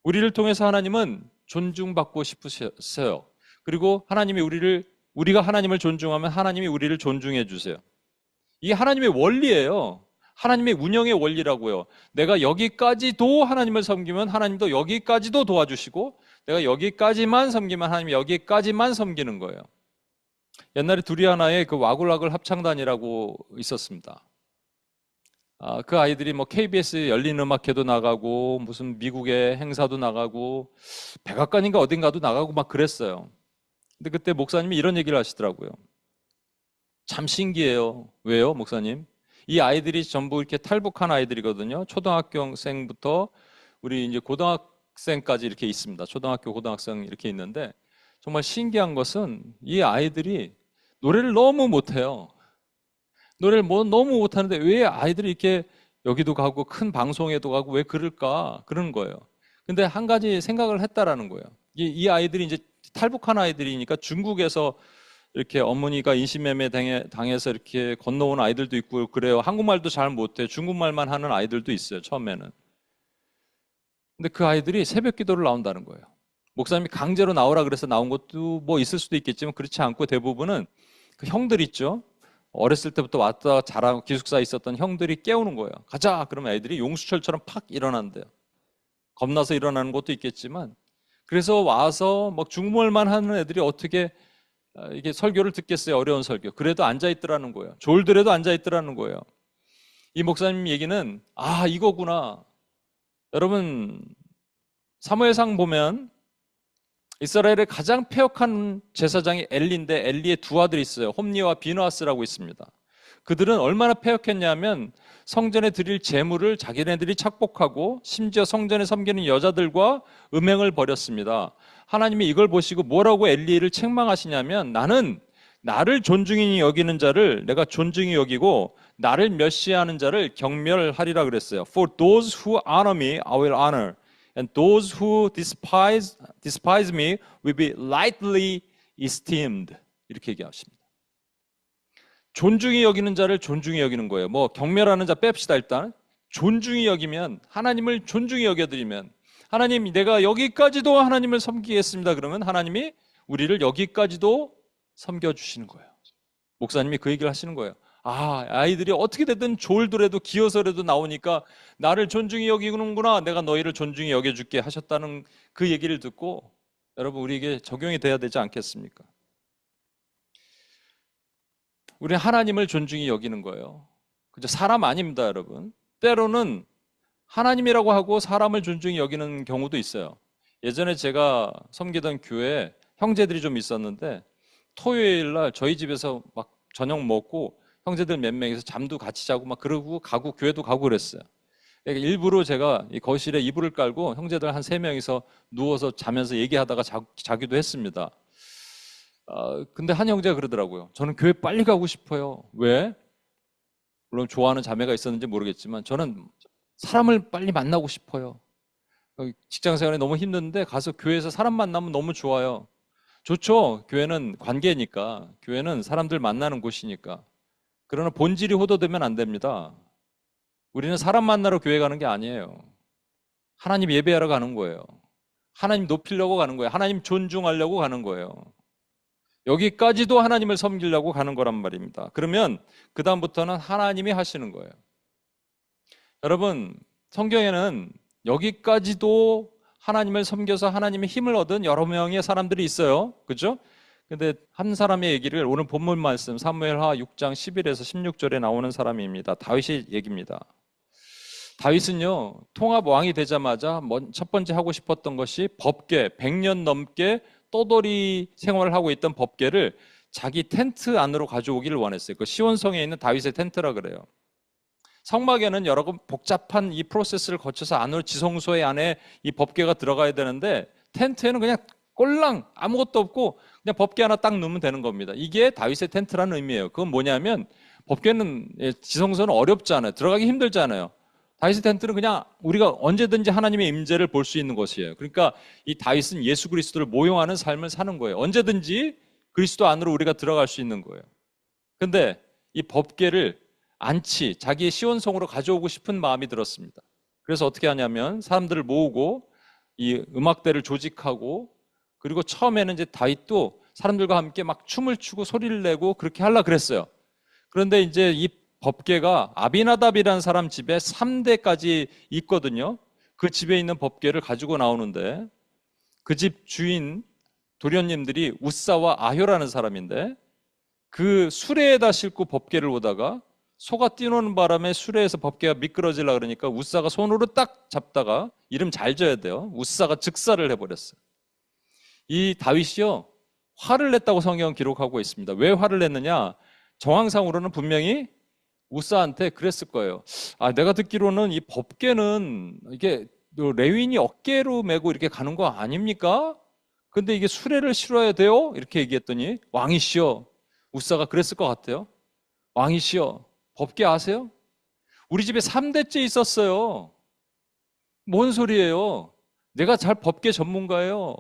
우리를 통해서 하나님은 존중받고 싶으세요. 그리고 우리가 하나님을 존중하면 하나님이 우리를 존중해 주세요. 이게 하나님의 원리예요. 하나님의 운영의 원리라고요. 내가 여기까지도 하나님을 섬기면 하나님도 여기까지도 도와주시고 내가 여기까지만 섬기면 하나님이 여기까지만 섬기는 거예요. 옛날에 둘이 하나의 그 와글와글 합창단이라고 있었습니다. 그 아이들이 뭐 KBS 열린 음악회도 나가고 무슨 미국의 행사도 나가고 백악관인가 어딘가도 나가고 막 그랬어요. 근데 그때 목사님이 이런 얘기를 하시더라고요. 참 신기해요. 왜요, 목사님? 이 아이들이 전부 이렇게 탈북한 아이들이거든요. 초등학생부터 우리 이제 고등학생까지 이렇게 있습니다. 초등학교, 고등학생 이렇게 있는데 정말 신기한 것은 이 아이들이 노래를 너무 못해요. 노래를 너무 못하는데 왜 아이들이 이렇게 여기도 가고 큰 방송에도 가고 왜 그럴까? 그러는 거예요. 근데 한 가지 생각을 했다라는 거예요. 이 아이들이 이제 탈북한 아이들이니까 중국에서 이렇게 어머니가 인신매매 당해서 이렇게 건너온 아이들도 있고 그래요. 한국말도 잘 못해. 중국말만 하는 아이들도 있어요. 처음에는. 근데 그 아이들이 새벽 기도를 나온다는 거예요. 목사님이 강제로 나오라 그래서 나온 것도 뭐 있을 수도 있겠지만 그렇지 않고 대부분은 그 형들 있죠. 어렸을 때부터 왔다 자라고 기숙사에 있었던 형들이 깨우는 거예요. 가자! 그러면 애들이 용수철처럼 팍 일어난대요. 겁나서 일어나는 것도 있겠지만 그래서 와서 막 중국말만 하는 애들이 어떻게 이게 설교를 듣겠어요. 어려운 설교. 그래도 앉아있더라는 거예요. 졸더라도 앉아있더라는 거예요. 이 목사님 얘기는 이거구나. 여러분 사무엘상 보면 이스라엘의 가장 패역한 제사장이 엘리인데 엘리의 두 아들이 있어요. 홈니와 비느하스라고 있습니다. 그들은 얼마나 패역했냐면 성전에 드릴 제물을 자기네들이 착복하고 심지어 성전에 섬기는 여자들과 음행을 벌였습니다. 하나님이 이걸 보시고 뭐라고 엘리를 책망하시냐면 나는 나를 존중히 여기는 자를 내가 존중히 여기고 나를 멸시하는 자를 경멸하리라 그랬어요. For those who honor me, I will honor. And those who despise me will be lightly esteemed. 이렇게 얘기하십니다. 존중히 여기는 자를 존중히 여기는 거예요. 뭐 경멸하는 자 뺍시다 일단. 존중히 여기면 하나님을 존중히 여겨드리면 하나님 내가 여기까지도 하나님을 섬기겠습니다. 그러면 하나님이 우리를 여기까지도 섬겨주시는 거예요. 목사님이 그 얘기를 하시는 거예요. 아이들이 어떻게 됐든 졸더라도 기어서라도 나오니까 나를 존중히 여기는구나. 내가 너희를 존중히 여겨줄게 하셨다는 그 얘기를 듣고 여러분 우리에게 적용이 돼야 되지 않겠습니까? 우리는 하나님을 존중히 여기는 거예요. 그죠? 사람 아닙니다, 여러분. 때로는 하나님이라고 하고 사람을 존중히 여기는 경우도 있어요. 예전에 제가 섬기던 교회에 형제들이 좀 있었는데 토요일 날 저희 집에서 막 저녁 먹고 형제들 몇 명이서 잠도 같이 자고 막 그러고 가고 교회도 가고 그랬어요. 그러니까 일부러 제가 이 거실에 이불을 깔고 형제들 한 3명이서 누워서 자면서 얘기하다가 자기도 했습니다. 근데 한 형제가 그러더라고요. 저는 교회 빨리 가고 싶어요. 왜? 물론 좋아하는 자매가 있었는지 모르겠지만 저는 사람을 빨리 만나고 싶어요. 직장 생활이 너무 힘든데 가서 교회에서 사람 만나면 너무 좋아요. 좋죠. 교회는 관계니까. 교회는 사람들 만나는 곳이니까. 그러나 본질이 호도되면 안 됩니다. 우리는 사람 만나러 교회 가는 게 아니에요. 하나님 예배하러 가는 거예요. 하나님 높이려고 가는 거예요. 하나님 존중하려고 가는 거예요. 여기까지도 하나님을 섬기려고 가는 거란 말입니다. 그러면 그 다음부터는 하나님이 하시는 거예요. 여러분 성경에는 여기까지도 하나님을 섬겨서 하나님의 힘을 얻은 여러 명의 사람들이 있어요. 그렇죠? 근데 한 사람의 얘기를 오늘 본문 말씀 사무엘하 6장 11에서 16절에 나오는 사람입니다. 다윗의 얘기입니다. 다윗은요 통합 왕이 되자마자 첫 번째 하고 싶었던 것이 법궤 100년 넘게 떠돌이 생활을 하고 있던 법궤를 자기 텐트 안으로 가져오기를 원했어요. 그 시온성에 있는 다윗의 텐트라 그래요. 성막에는 여러 복잡한 이 프로세스를 거쳐서 안으로 지성소의 안에 이 법궤가 들어가야 되는데 텐트에는 그냥 꼴랑 아무것도 없고 그냥 법궤 하나 딱 넣으면 되는 겁니다. 이게 다윗의 텐트라는 의미예요. 그건 뭐냐면 법궤는 지성소는 어렵잖아요. 들어가기 힘들잖아요. 다윗의 텐트는 그냥 우리가 언제든지 하나님의 임재를 볼 수 있는 것이에요. 그러니까 이 다윗은 예수 그리스도를 모용하는 삶을 사는 거예요. 언제든지 그리스도 안으로 우리가 들어갈 수 있는 거예요. 근데 이 법궤를 자기의 시온성으로 가져오고 싶은 마음이 들었습니다. 그래서 어떻게 하냐면 사람들을 모으고 이 음악대를 조직하고 그리고 처음에는 이제 다윗도 사람들과 함께 막 춤을 추고 소리를 내고 그렇게 하려고 그랬어요. 그런데 이제 이 법궤가 아비나답이라는 사람 집에 3대까지 있거든요. 그 집에 있는 법궤를 가지고 나오는데 그 집 주인 도련님들이 웃사와 아효라는 사람인데 그 수레에다 싣고 법궤를 오다가 소가 뛰노는 바람에 수레에서 법궤가 미끄러지려고 그러니까 웃사가 손으로 딱 잡다가 이름 잘 져야 돼요. 웃사가 즉사를 해버렸어요. 이 다윗이요, 화를 냈다고 성경은 기록하고 있습니다. 왜 화를 냈느냐? 정황상으로는 분명히 웃사한테 그랬을 거예요. 아, 내가 듣기로는 이 법궤는 이게 레위인이 어깨로 메고 이렇게 가는 거 아닙니까? 근데 이게 수레를 실어야 돼요? 이렇게 얘기했더니 왕이시여, 웃사가 그랬을 것 같아요. 왕이시여, 법궤 아세요? 우리 집에 3대째 있었어요. 뭔 소리예요? 내가 잘 법궤 전문가예요.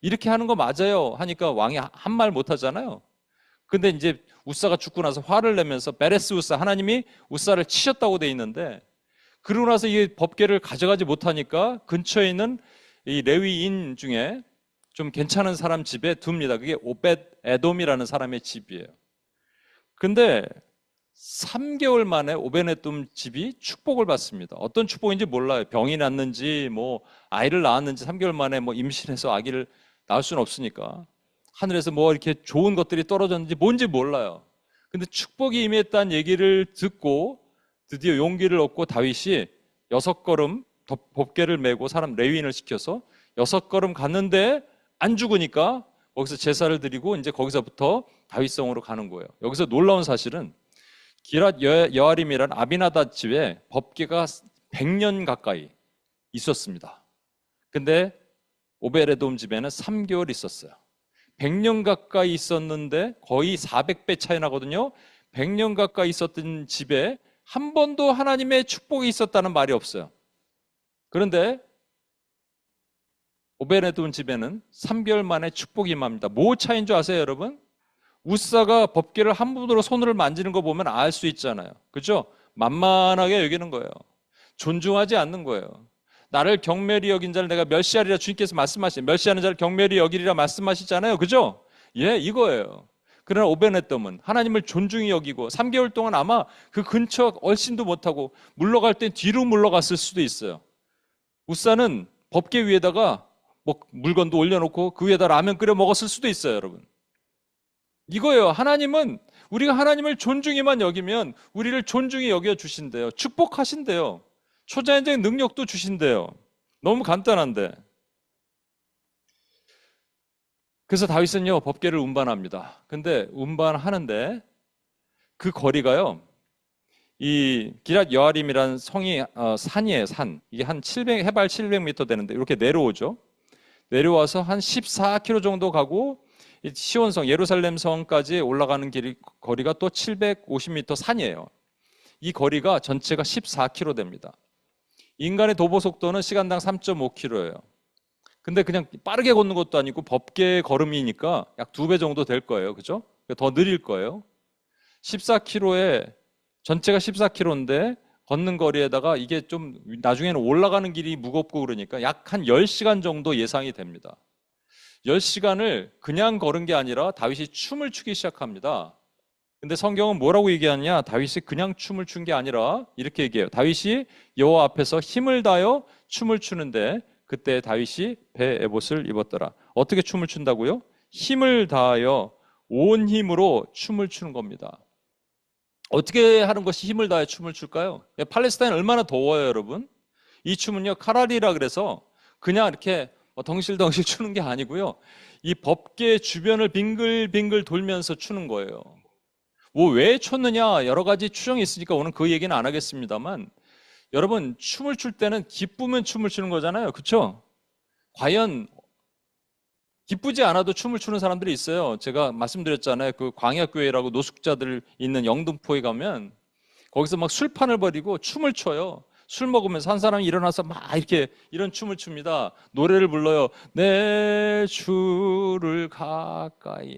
이렇게 하는 거 맞아요. 하니까 왕이 한 말 못 하잖아요. 근데 이제 웃사가 죽고 나서 화를 내면서 베레스 웃사, 하나님이 웃사를 치셨다고 돼 있는데, 그러고 나서 이 법궤를 가져가지 못하니까 근처에 있는 이 레위인 중에 좀 괜찮은 사람 집에 둡니다. 그게 오벳 에돔이라는 사람의 집이에요. 근데 3개월 만에 오벳 에돔 집이 축복을 받습니다. 어떤 축복인지 몰라요. 병이 났는지 뭐 아이를 낳았는지 3개월 만에 뭐 임신해서 아기를 낳을 수는 없으니까 하늘에서 뭐 이렇게 좋은 것들이 떨어졌는지 뭔지 몰라요. 근데 축복이 임했다는 얘기를 듣고 드디어 용기를 얻고 다윗이 6걸음 법궤를 메고 사람 레위인을 시켜서 6걸음 갔는데 안 죽으니까 거기서 제사를 드리고 이제 거기서부터 다윗성으로 가는 거예요. 여기서 놀라운 사실은 기랏 여아림이라는 아비나답 집에 법궤가 100년 가까이 있었습니다. 근데 오베레돔 집에는 3개월 있었어요. 100년 가까이 있었는데 거의 400배 차이 나거든요. 100년 가까이 있었던 집에 한 번도 하나님의 축복이 있었다는 말이 없어요. 그런데 오베레돔 집에는 3개월 만에 축복이 임합니다. 뭐 차이인 줄 아세요, 여러분? 웃사가 법궤를 한 번으로 손으로 만지는 거 보면 알 수 있잖아요. 그죠? 만만하게 여기는 거예요. 존중하지 않는 거예요. 나를 경멸히 여긴 자를 내가 멸시하리라 주님께서 말씀하신, 멸시하는 자를 경멸히 여기리라 말씀하시잖아요. 그죠? 예, 이거예요. 그러나 오베네돔은 하나님을 존중히 여기고 3개월 동안 아마 그 근처 얼씬도 못하고 물러갈 땐 뒤로 물러갔을 수도 있어요. 웃사는 법궤 위에다가 뭐 물건도 올려놓고 그 위에다 라면 끓여 먹었을 수도 있어요, 여러분. 이거예요. 하나님은 우리가 하나님을 존중히만 여기면 우리를 존중히 여겨 주신대요. 축복하신대요. 초자연적인 능력도 주신대요. 너무 간단한데. 그래서 다윗은요, 법궤를 운반합니다. 근데 운반하는데 그 거리가요, 이 기랏 여아림이라는 성이 산이에요, 산. 이게 한 700, 해발 700m 되는데 이렇게 내려오죠. 내려와서 한 14km 정도 가고 시온성, 예루살렘 성까지 올라가는 거리가 또 750m 산이에요. 이 거리가 전체가 14km 됩니다. 인간의 도보 속도는 시간당 3.5km예요. 근데 그냥 빠르게 걷는 것도 아니고 법궤 걸음이니까 약 2배 정도 될 거예요. 그죠? 더 느릴 거예요. 14km에, 전체가 14km인데 걷는 거리에다가 이게 좀 나중에는 올라가는 길이 무겁고 그러니까 약 한 10시간 정도 예상이 됩니다. 10시간을 그냥 걸은 게 아니라 다윗이 춤을 추기 시작합니다. 근데 성경은 뭐라고 얘기하냐? 다윗이 그냥 춤을 춘 게 아니라 이렇게 얘기해요. 다윗이 여호와 앞에서 힘을 다하여 춤을 추는데 그때 다윗이 배 에봇을 입었더라. 어떻게 춤을 춘다고요? 힘을 다하여 온 힘으로 춤을 추는 겁니다. 어떻게 하는 것이 힘을 다해 춤을 출까요? 팔레스타인 얼마나 더워요, 여러분? 이 춤은요, 카라리라 그래서 그냥 이렇게 덩실덩실 추는 게 아니고요. 이 법궤 주변을 빙글빙글 돌면서 추는 거예요. 뭐 왜 췄느냐? 여러 가지 추정이 있으니까 오늘 그 얘기는 안 하겠습니다만, 여러분, 춤을 출 때는 기쁘면 춤을 추는 거잖아요. 그렇죠? 과연 기쁘지 않아도 춤을 추는 사람들이 있어요. 제가 말씀드렸잖아요. 그 광야교회라고 노숙자들 있는 영등포에 가면 거기서 막 술판을 벌이고 춤을 춰요. 술 먹으면서 한 사람이 일어나서 막 이렇게 이런 춤을 춥니다. 노래를 불러요. 내 주를 가까이.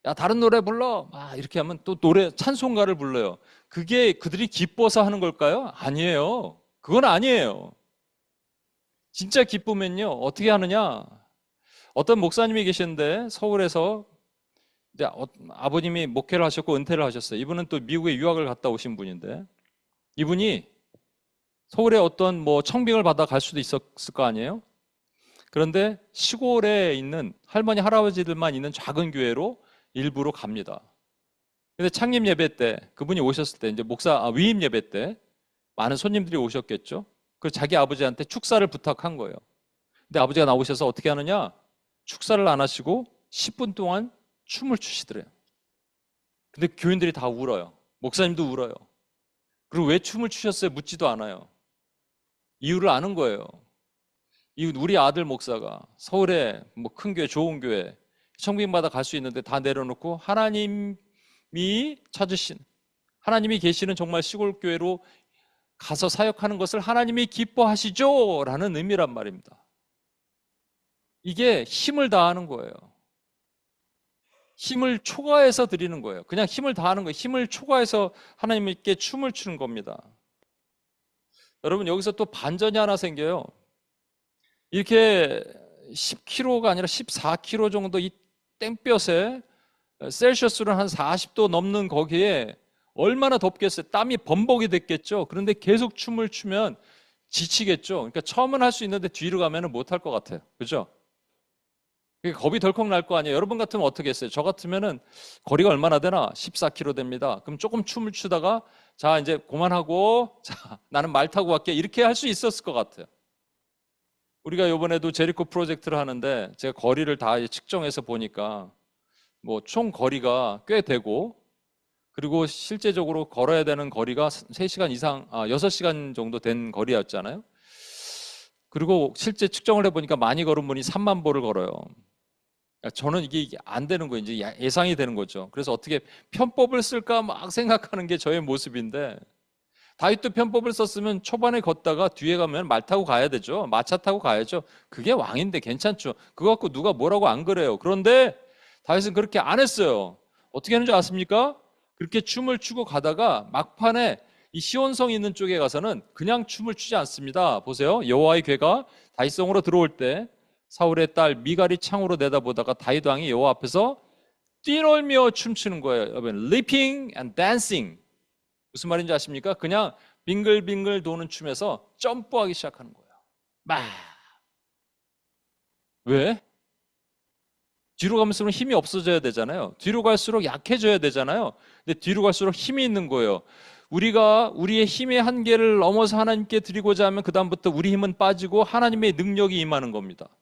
야, 다른 노래 불러. 막 이렇게 하면 또 노래 찬송가를 불러요. 그게 그들이 기뻐서 하는 걸까요? 아니에요. 그건 아니에요. 진짜 기쁘면요, 어떻게 하느냐? 어떤 목사님이 계시는데 서울에서 이제 아버님이 목회를 하셨고 은퇴를 하셨어요. 이분은 또 미국에 유학을 갔다 오신 분인데, 이분이 서울에 어떤 뭐 청빙을 받아 갈 수도 있었을 거 아니에요? 그런데 시골에 있는 할머니 할아버지들만 있는 작은 교회로 일부러 갑니다. 근데 창립 예배 때 그분이 오셨을 때 이제 위임 예배 때 많은 손님들이 오셨겠죠. 그 자기 아버지한테 축사를 부탁한 거예요. 근데 아버지가 나오셔서 어떻게 하느냐? 축사를 안 하시고 10분 동안 춤을 추시더래요. 근데 교인들이 다 울어요. 목사님도 울어요. 그리고 왜 춤을 추셨어요? 묻지도 않아요. 이유를 아는 거예요. 우리 아들 목사가 서울에 뭐 큰 교회, 좋은 교회, 청빙마다 갈 수 있는데 다 내려놓고 하나님이 찾으신, 하나님이 계시는 정말 시골 교회로 가서 사역하는 것을 하나님이 기뻐하시죠? 라는 의미란 말입니다. 이게 힘을 다하는 거예요. 힘을 초과해서 드리는 거예요. 그냥 힘을 다하는 거예요. 힘을 초과해서 하나님께 춤을 추는 겁니다. 여러분, 여기서 또 반전이 하나 생겨요. 이렇게 10kg가 아니라 14kg 정도 이 땡볕에 셀시어스로 한 40도 넘는 거기에 얼마나 덥겠어요. 땀이 범벅이 됐겠죠. 그런데 계속 춤을 추면 지치겠죠. 그러니까 처음은 할 수 있는데 뒤로 가면 못 할 것 같아요. 그죠? 겁이 덜컥 날 거 아니에요. 여러분 같으면 어떻게 했어요? 저 같으면은 거리가 얼마나 되나? 14km 됩니다. 그럼 조금 춤을 추다가 자, 이제 그만하고 자, 나는 말 타고 갈게. 이렇게 할 수 있었을 것 같아요. 우리가 이번에도 제리코 프로젝트를 하는데 제가 거리를 다 측정해서 보니까 뭐 총 거리가 꽤 되고, 그리고 실제적으로 걸어야 되는 거리가 3시간 이상, 6시간 정도 된 거리였잖아요. 그리고 실제 측정을 해보니까 많이 걸은 분이 3만 보를 걸어요. 저는 이게 안 되는 거예요. 이제 예상이 되는 거죠. 그래서 어떻게 편법을 쓸까 막 생각하는 게 저의 모습인데, 다윗도 편법을 썼으면 초반에 걷다가 뒤에 가면 말 타고 가야 되죠. 마차 타고 가야죠. 그게 왕인데 괜찮죠. 그거 갖고 누가 뭐라고 안 그래요. 그런데 다윗은 그렇게 안 했어요. 어떻게 하는 줄 아십니까? 그렇게 춤을 추고 가다가 막판에 이 시온성 있는 쪽에 가서는 그냥 춤을 추지 않습니다. 보세요. 여호와의 궤가 다윗성으로 들어올 때 사울의 딸 미갈이 창으로 내다보다가 다윗 왕이 여호와 앞에서 뛰놀며 춤추는 거예요. 여러분, leaping and dancing. 무슨 말인지 아십니까? 그냥 빙글빙글 도는 춤에서 점프하기 시작하는 거예요. 막. 왜? 뒤로 가면서 힘이 없어져야 되잖아요. 뒤로 갈수록 약해져야 되잖아요. 근데 뒤로 갈수록 힘이 있는 거예요. 우리가 우리의 힘의 한계를 넘어서 하나님께 드리고자 하면 그다음부터 우리 힘은 빠지고 하나님의 능력이 임하는 겁니다.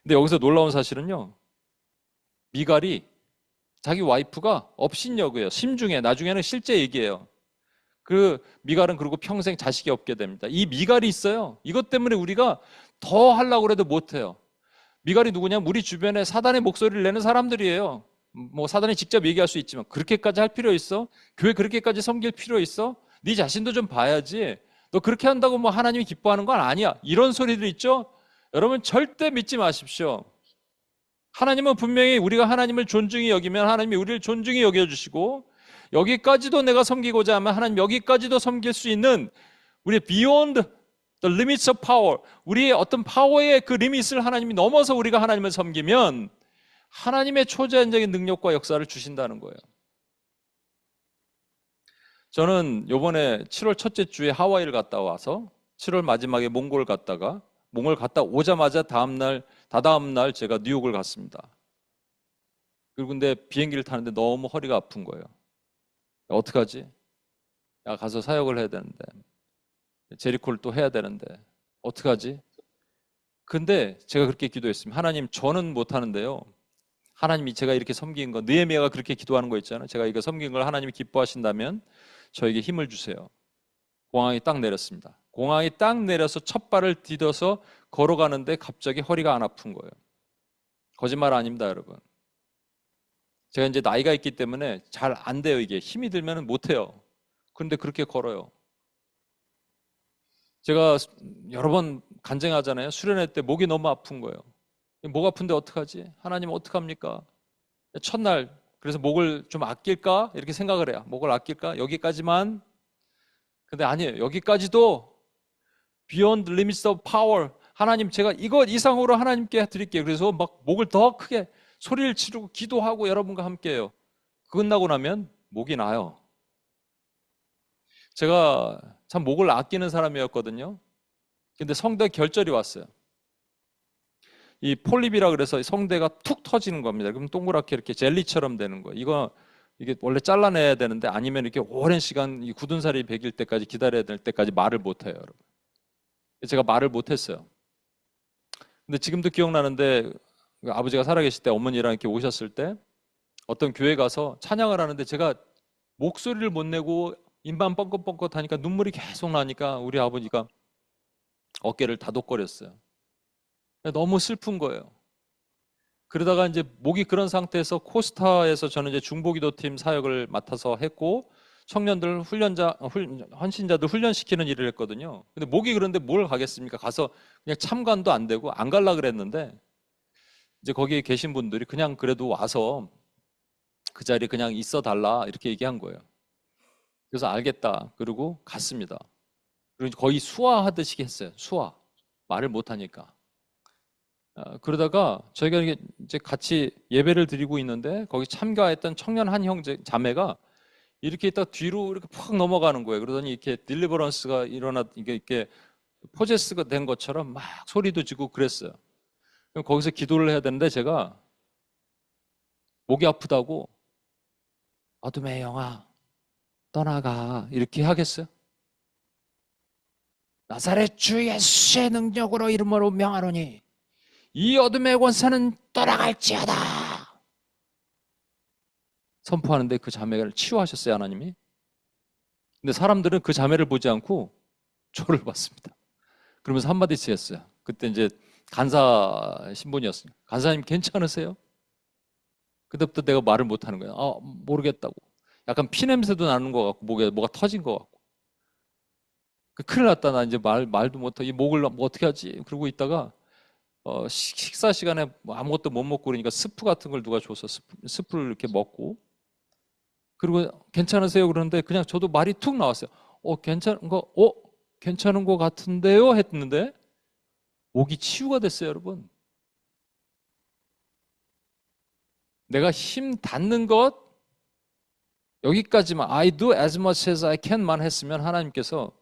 근데 여기서 놀라운 사실은요, 미갈이 자기 와이프가 업신여고예요. 심중에, 나중에는 실제 얘기예요. 그 미갈은 그리고 평생 자식이 없게 됩니다. 이 미갈이 있어요. 이것 때문에 우리가 더 하려고 해도 못해요. 미갈이 누구냐? 우리 주변에 사단의 목소리를 내는 사람들이에요. 뭐 사단이 직접 얘기할 수 있지만 그렇게까지 할 필요 있어? 교회 그렇게까지 섬길 필요 있어? 네 자신도 좀 봐야지. 너 그렇게 한다고 뭐 하나님이 기뻐하는 건 아니야. 이런 소리들 있죠? 여러분 절대 믿지 마십시오. 하나님은 분명히 우리가 하나님을 존중히 여기면 하나님이 우리를 존중히 여겨주시고, 여기까지도 내가 섬기고자 하면 하나님 여기까지도 섬길 수 있는, 우리의 beyond the limits of power, 우리의 어떤 파워의 그 리밋을 하나님이 넘어서 우리가 하나님을 섬기면 하나님의 초자연적인 능력과 역사를 주신다는 거예요. 저는 요번에 7월 첫째 주에 하와이를 갔다 와서 7월 마지막에 몽골 갔다가, 몽골 갔다 오자마자 다다음 날 제가 뉴욕을 갔습니다. 그리고 근데 비행기를 타는데 너무 허리가 아픈 거예요. 어떡하지? 야, 가서 사역을 해야 되는데, 제리코를 또 해야 되는데 어떡하지? 근데 제가 그렇게 기도했습니다. 하나님, 저는 못하는데요, 하나님이 제가 이렇게 섬긴 거, 느헤미야가 그렇게 기도하는 거 있잖아요. 제가 이거 섬긴 걸 하나님이 기뻐하신다면 저에게 힘을 주세요. 공항에 딱 내렸습니다. 공항에 딱 내려서 첫 발을 디뎌서 걸어가는데 갑자기 허리가 안 아픈 거예요. 거짓말 아닙니다, 여러분. 제가 이제 나이가 있기 때문에 잘 안 돼요. 이게 힘이 들면 못 해요. 그런데 그렇게 걸어요. 제가 여러 번 간증하잖아요. 수련회 때 목이 너무 아픈 거예요. 목 아픈데 어떡하지? 하나님 어떡합니까? 첫날 그래서 목을 좀 아낄까? 이렇게 생각을 해요. 목을 아낄까? 여기까지만. 근데 아니에요. 여기까지도 beyond the limits of power. 하나님, 제가 이것 이상으로 하나님께 드릴게요. 그래서 막 목을 더 크게 소리를 지르고 기도하고 여러분과 함께해요. 끝나고 나면 목이 나요. 제가 참 목을 아끼는 사람이었거든요. 근데 성대 결절이 왔어요. 이 폴립이라 그래서 성대가 툭 터지는 겁니다. 그럼 동그랗게 이렇게 젤리처럼 되는 거예요. 이게 원래 잘라내야 되는데 아니면 이렇게 오랜 시간 이 굳은 살이 배길 때까지 기다려야 될 때까지 말을 못 해요, 여러분. 제가 말을 못 했어요. 근데 지금도 기억나는데 아버지가 살아계실 때 어머니랑 이렇게 오셨을 때 어떤 교회 가서 찬양을 하는데 제가 목소리를 못 내고 입만 뻥긋뻥긋 하니까 눈물이 계속 나니까 우리 아버지가 어깨를 다독거렸어요. 너무 슬픈 거예요. 그러다가 이제 목이 그런 상태에서 코스타에서 저는 이제 중보기도팀 사역을 맡아서 했고 청년들 헌신자들 훈련시키는 일을 했거든요. 근데 목이 그런데 뭘 가겠습니까? 가서 그냥 참관도 안 되고 안 갈라 그랬는데 이제 거기에 계신 분들이 그냥 그래도 와서 그 자리에 그냥 있어 달라 이렇게 얘기한 거예요. 그래서 알겠다. 그러고 갔습니다. 그리고 거의 수화하듯이 했어요. 수화. 말을 못 하니까. 그러다가 저희가 이제 같이 예배를 드리고 있는데 거기 참가했던 청년 한 형제 자매가 이렇게 있다 뒤로 이렇게 푹 넘어가는 거예요. 그러더니 이렇게 딜리버런스가 이게 포제스가 된 것처럼 막 소리도 지고 그랬어요. 그럼 거기서 기도를 해야 되는데 제가 목이 아프다고 어둠의 영아 떠나가 이렇게 하겠어요? 나사렛 주 예수의 능력으로 이름으로 명하노니 이 어둠의 권세는 떠나갈지어다 선포하는데 그 자매를 치유하셨어요, 하나님이. 근데 사람들은 그 자매를 보지 않고 저를 봤습니다. 그러면서 한마디씩 했어요. 그때 이제 간사 신분이었어요. 간사님 괜찮으세요? 그때부터 내가 말을 못하는 거예요. 모르겠다고. 약간 피냄새도 나는 것 같고 목에 뭐가 터진 것 같고. 큰일 났다. 나 이제 말도 못하고 이 목을 뭐 어떻게 하지? 그러고 있다가 식사 시간에 아무것도 못 먹고 그러니까 스프 같은 걸 누가 줘서 스프를 이렇게 먹고 그리고 괜찮으세요? 그러는데 그냥 저도 말이 툭 나왔어요. 괜찮은 거 같은데요? 했는데 목이 치유가 됐어요, 여러분. 내가 힘 닿는 것 여기까지만 I do as much as I can만 했으면 하나님께서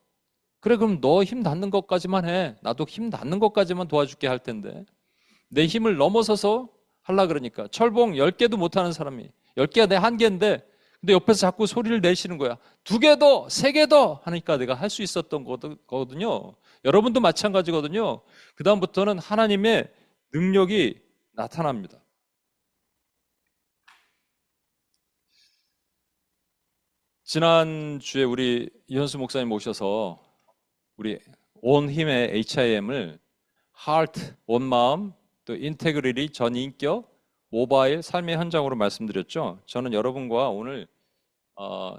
그래 그럼 너 힘 닿는 것까지만 해. 나도 힘 닿는 것까지만 도와줄게 할 텐데 내 힘을 넘어서서 하려 그러니까 철봉 10개도 못하는 사람이 10개가 내 한계인데 근데 옆에서 자꾸 소리를 내시는 거야. 2개 더, 3개 더 하니까 내가 할 수 있었던 거거든요. 여러분도 마찬가지거든요. 그 다음부터는 하나님의 능력이 나타납니다. 지난주에 우리 이현수 목사님 모셔서 우리 온 힘의 HIM을 Heart, 온 마음, 또 Integrity, 전 인격, 모바일, 삶의 현장으로 말씀드렸죠. 저는 여러분과 오늘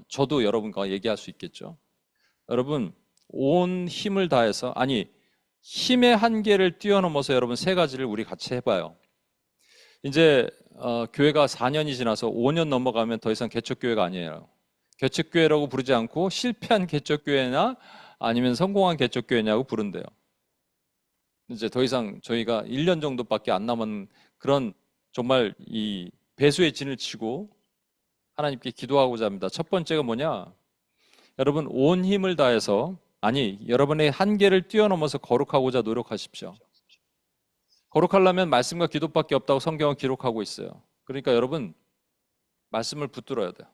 저도 여러분과 얘기할 수 있겠죠. 여러분 온 힘을 다해서 힘의 한계를 뛰어넘어서 여러분 3가지를 우리 같이 해봐요. 이제 교회가 4년이 지나서 5년 넘어가면 더 이상 개척교회가 아니에요. 개척교회라고 부르지 않고 실패한 개척교회나 아니면 성공한 개척교회냐고 부른대요. 이제 더 이상 저희가 1년 정도밖에 안 남은 그런 정말 이 배수의 진을 치고 하나님께 기도하고자 합니다. 첫 번째가 뭐냐? 여러분 온 힘을 다해서 여러분의 한계를 뛰어넘어서 거룩하고자 노력하십시오. 거룩하려면 말씀과 기도밖에 없다고 성경은 기록하고 있어요. 그러니까 여러분 말씀을 붙들어야 돼요.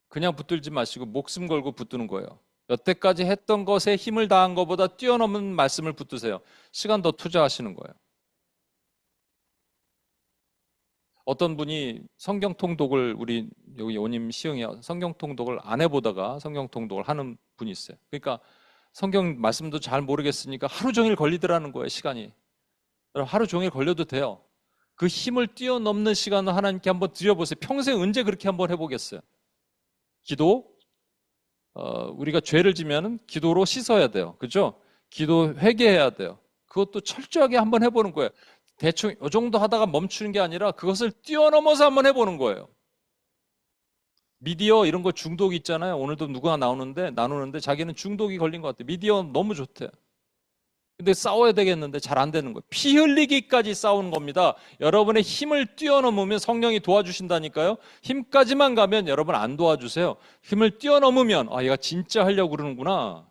그냥 붙들지 마시고 목숨 걸고 붙드는 거예요. 여태까지 했던 것에 힘을 다한 것보다 뛰어넘은 말씀을 붙드세요. 시간 더 투자하시는 거예요. 어떤 분이 성경 통독을 우리 여기 오님 시흥이 성경 통독을 안 해보다가 성경 통독을 하는 분이 있어요. 그러니까 성경 말씀도 잘 모르겠으니까 하루 종일 걸리더라는 거예요, 시간이. 여러분 하루 종일 걸려도 돼요. 그 힘을 뛰어넘는 시간을 하나님께 한번 드려보세요. 평생 언제 그렇게 한번 해보겠어요? 기도, 우리가 죄를 지면은 기도로 씻어야 돼요. 그죠? 기도 회개해야 돼요. 그것도 철저하게 한번 해보는 거예요. 대충 이 정도 하다가 멈추는 게 아니라 그것을 뛰어넘어서 한번 해보는 거예요. 미디어 이런 거 중독 있잖아요. 오늘도 누가 나누는데 자기는 중독이 걸린 것 같아요. 미디어 너무 좋대. 근데 싸워야 되겠는데 잘 안 되는 거예요. 피 흘리기까지 싸우는 겁니다. 여러분의 힘을 뛰어넘으면 성령이 도와주신다니까요. 힘까지만 가면 여러분 안 도와주세요. 힘을 뛰어넘으면 얘가 진짜 하려고 그러는구나.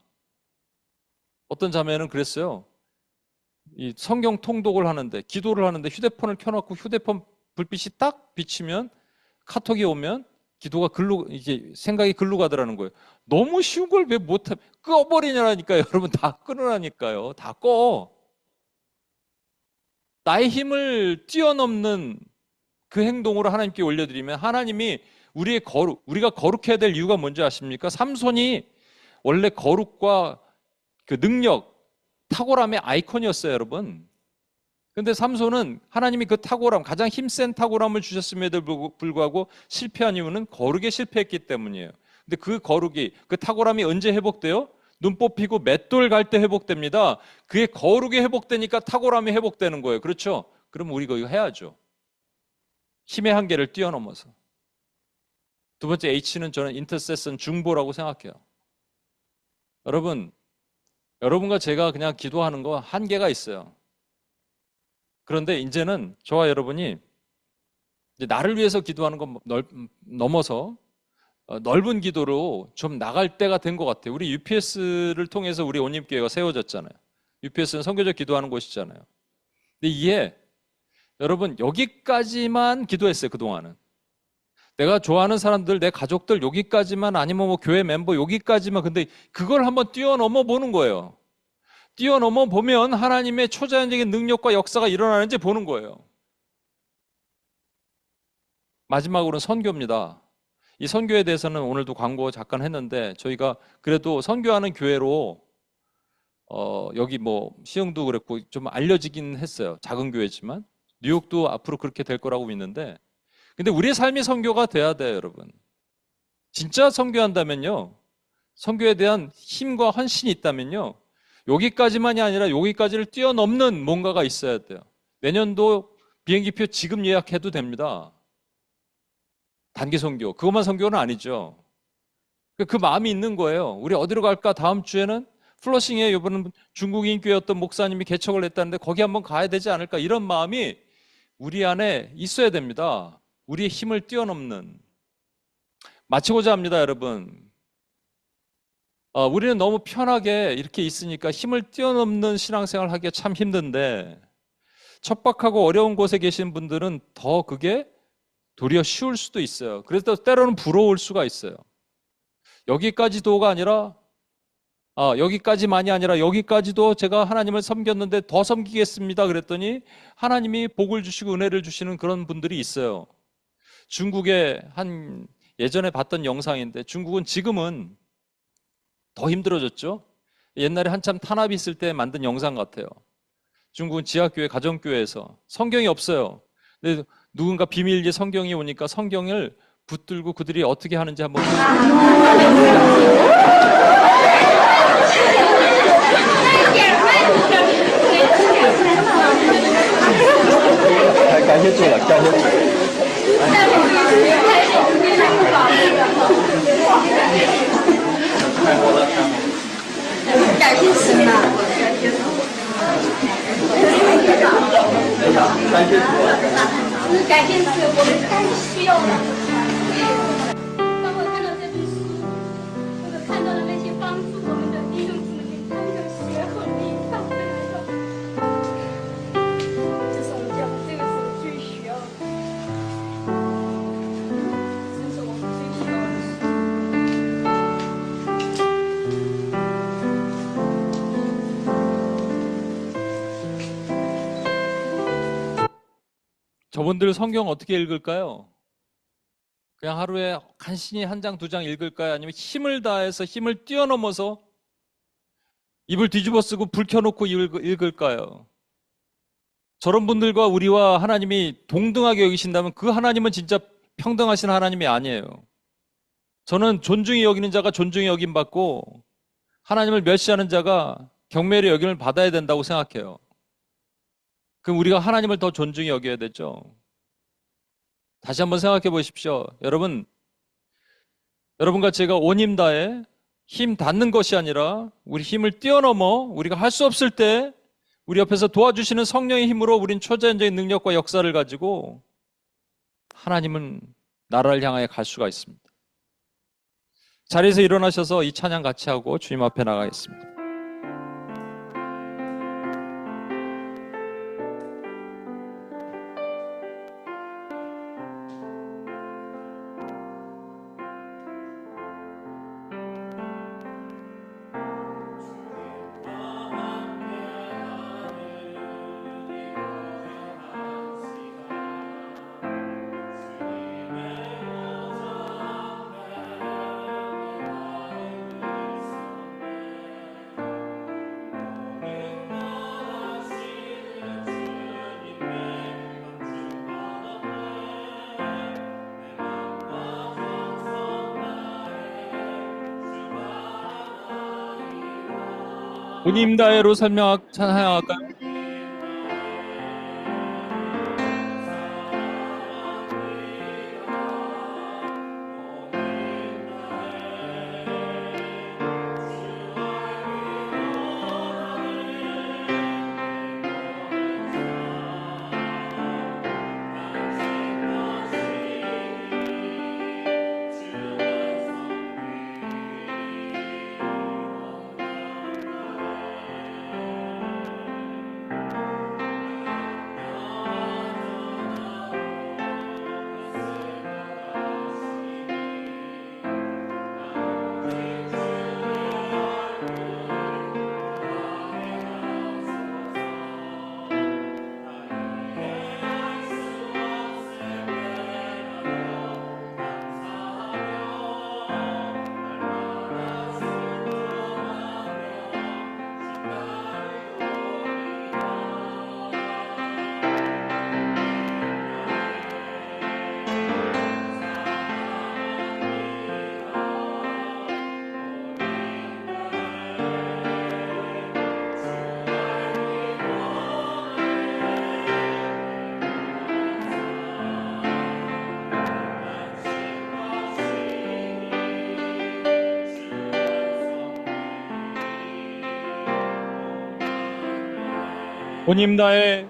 어떤 자매는 그랬어요. 이 성경 통독을 하는데, 기도를 하는데 휴대폰을 켜놓고 휴대폰 불빛이 딱 비치면, 카톡이 오면 기도가 글로, 이게 생각이 글로 가더라는 거예요. 너무 쉬운 걸 왜 못해? 꺼버리냐니까요. 여러분, 다 끊으라니까요. 다 꺼. 나의 힘을 뛰어넘는 그 행동으로 하나님께 올려드리면 하나님이 우리가 거룩해야 될 이유가 뭔지 아십니까? 삼손이 원래 거룩과 그 능력, 탁월함의 아이콘이었어요, 여러분. 근데 삼손은 하나님이 그 탁월함, 가장 힘센 탁월함을 주셨음에도 불구하고 실패한 이유는 거룩에 실패했기 때문이에요. 근데 그 거룩이, 그 탁월함이 언제 회복돼요? 눈 뽑히고 맷돌 갈 때 회복됩니다. 그의 거룩이 회복되니까 탁월함이 회복되는 거예요. 그렇죠? 그럼 우리가 이거 해야죠. 힘의 한계를 뛰어넘어서. 두 번째 H는 저는 인터세션 중보라고 생각해요. 여러분과 제가 그냥 기도하는 거 한계가 있어요. 그런데 이제는 저와 여러분이 이제 나를 위해서 기도하는 건 넘어서 넓은 기도로 좀 나갈 때가 된 것 같아요. 우리 UPS를 통해서 우리 온림교회가 세워졌잖아요. UPS는 선교적 기도하는 곳이잖아요. 근데 이게 여러분 여기까지만 기도했어요. 그동안은. 내가 좋아하는 사람들, 내 가족들 여기까지만, 아니면 뭐 교회 멤버 여기까지만. 근데 그걸 한번 뛰어넘어 보는 거예요. 뛰어넘어 보면 하나님의 초자연적인 능력과 역사가 일어나는지 보는 거예요. 마지막으로는 선교입니다. 이 선교에 대해서는 오늘도 광고 잠깐 했는데, 저희가 그래도 선교하는 교회로 여기 뭐 시흥도 그랬고 좀 알려지긴 했어요. 작은 교회지만. 뉴욕도 앞으로 그렇게 될 거라고 믿는데, 근데 우리의 삶이 선교가 돼야 돼요, 여러분. 진짜 선교한다면요, 선교에 대한 힘과 헌신이 있다면요, 여기까지만이 아니라 여기까지를 뛰어넘는 뭔가가 있어야 돼요. 내년도 비행기표 지금 예약해도 됩니다. 단기 선교, 그것만 선교는 아니죠. 그 마음이 있는 거예요. 우리 어디로 갈까? 다음 주에는 플러싱에 이번은 중국인 교회였던 목사님이 개척을 했다는데 거기 한번 가야 되지 않을까? 이런 마음이 우리 안에 있어야 됩니다. 우리의 힘을 뛰어넘는. 마치고자 합니다, 여러분. 우리는 너무 편하게 이렇게 있으니까 힘을 뛰어넘는 신앙생활을 하기가 참 힘든데, 척박하고 어려운 곳에 계신 분들은 더 그게 도리어 쉬울 수도 있어요. 그래서 때로는 부러울 수가 있어요. 여기까지도가 아니라, 여기까지만이 아니라 여기까지도 제가 하나님을 섬겼는데 더 섬기겠습니다. 그랬더니 하나님이 복을 주시고 은혜를 주시는 그런 분들이 있어요. 중국의 예전에 봤던 영상인데, 중국은 지금은 더 힘들어졌죠. 옛날에 한참 탄압이 있을 때 만든 영상 같아요. 중국은 지하교회, 가정교회에서 성경이 없어요. 근데 누군가 비밀리에 성경이 오니까 성경을 붙들고 그들이 어떻게 하는지 한번 저분들 성경 어떻게 읽을까요? 그냥 하루에 간신히 한 장, 두 장 읽을까요? 아니면 힘을 다해서 힘을 뛰어넘어서 입을 뒤집어 쓰고 불 켜놓고 읽을까요? 저런 분들과 우리와 하나님이 동등하게 여기신다면 그 하나님은 진짜 평등하신 하나님이 아니에요. 저는 존중히 여기는 자가 존중히 여김받고 하나님을 멸시하는 자가 경멸의 여김을 받아야 된다고 생각해요. 그럼 우리가 하나님을 더 존중히 여겨야 되죠. 다시 한번 생각해 보십시오. 여러분과 제가 온 힘 다해 힘 닿는 것이 아니라 우리 힘을 뛰어넘어 우리가 할 수 없을 때 우리 옆에서 도와주시는 성령의 힘으로 우린 초자연적인 능력과 역사를 가지고 하나님은 나라를 향하여 갈 수가 있습니다. 자리에서 일어나셔서 이 찬양 같이 하고 주님 앞에 나가겠습니다. 본인 다해로 찬양할까요? 본인 다해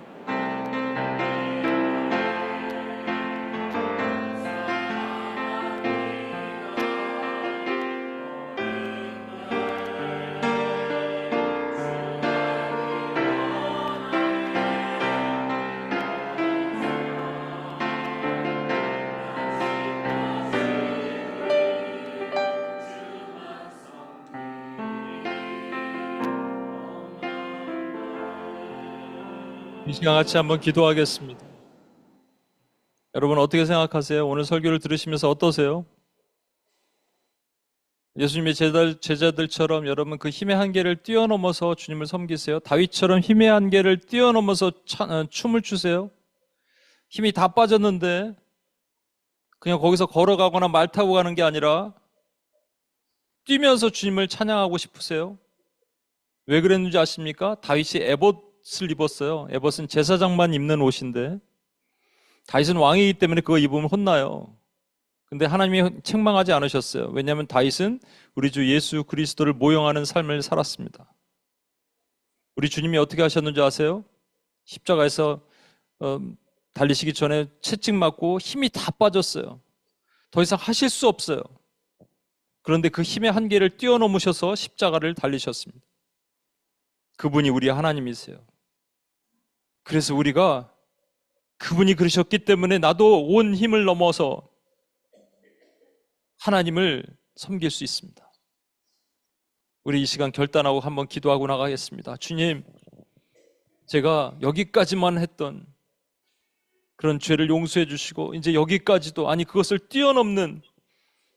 이 시간 같이 한번 기도하겠습니다. 여러분 어떻게 생각하세요? 오늘 설교를 들으시면서 어떠세요? 예수님의 제자들처럼 여러분 그 힘의 한계를 뛰어넘어서 주님을 섬기세요? 다윗처럼 힘의 한계를 뛰어넘어서 춤을 추세요? 힘이 다 빠졌는데 그냥 거기서 걸어가거나 말 타고 가는 게 아니라 뛰면서 주님을 찬양하고 싶으세요? 왜 그랬는지 아십니까? 다윗이 에봇을 입었어요. 에봇은 제사장만 입는 옷인데 다윗은 왕이기 때문에 그거 입으면 혼나요. 근데 하나님이 책망하지 않으셨어요. 왜냐하면 다윗은 우리 주 예수 그리스도를 모형하는 삶을 살았습니다. 우리 주님이 어떻게 하셨는지 아세요? 십자가에서 달리시기 전에 채찍 맞고 힘이 다 빠졌어요. 더 이상 하실 수 없어요. 그런데 그 힘의 한계를 뛰어넘으셔서 십자가를 달리셨습니다. 그분이 우리 하나님이세요. 그래서 우리가 그분이 그러셨기 때문에 나도 온 힘을 넘어서 하나님을 섬길 수 있습니다. 우리 이 시간 결단하고 한번 기도하고 나가겠습니다. 주님, 제가 여기까지만 했던 그런 죄를 용서해 주시고 이제 여기까지도 아니 그것을 뛰어넘는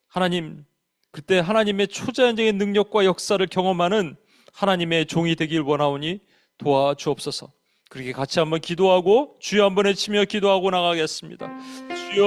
하나님, 그때 하나님의 초자연적인 능력과 역사를 경험하는 하나님의 종이 되길 원하오니 도와주옵소서. 그렇게 같이 한번 기도하고 주여 한번 외치며 기도하고 나가겠습니다. 주여.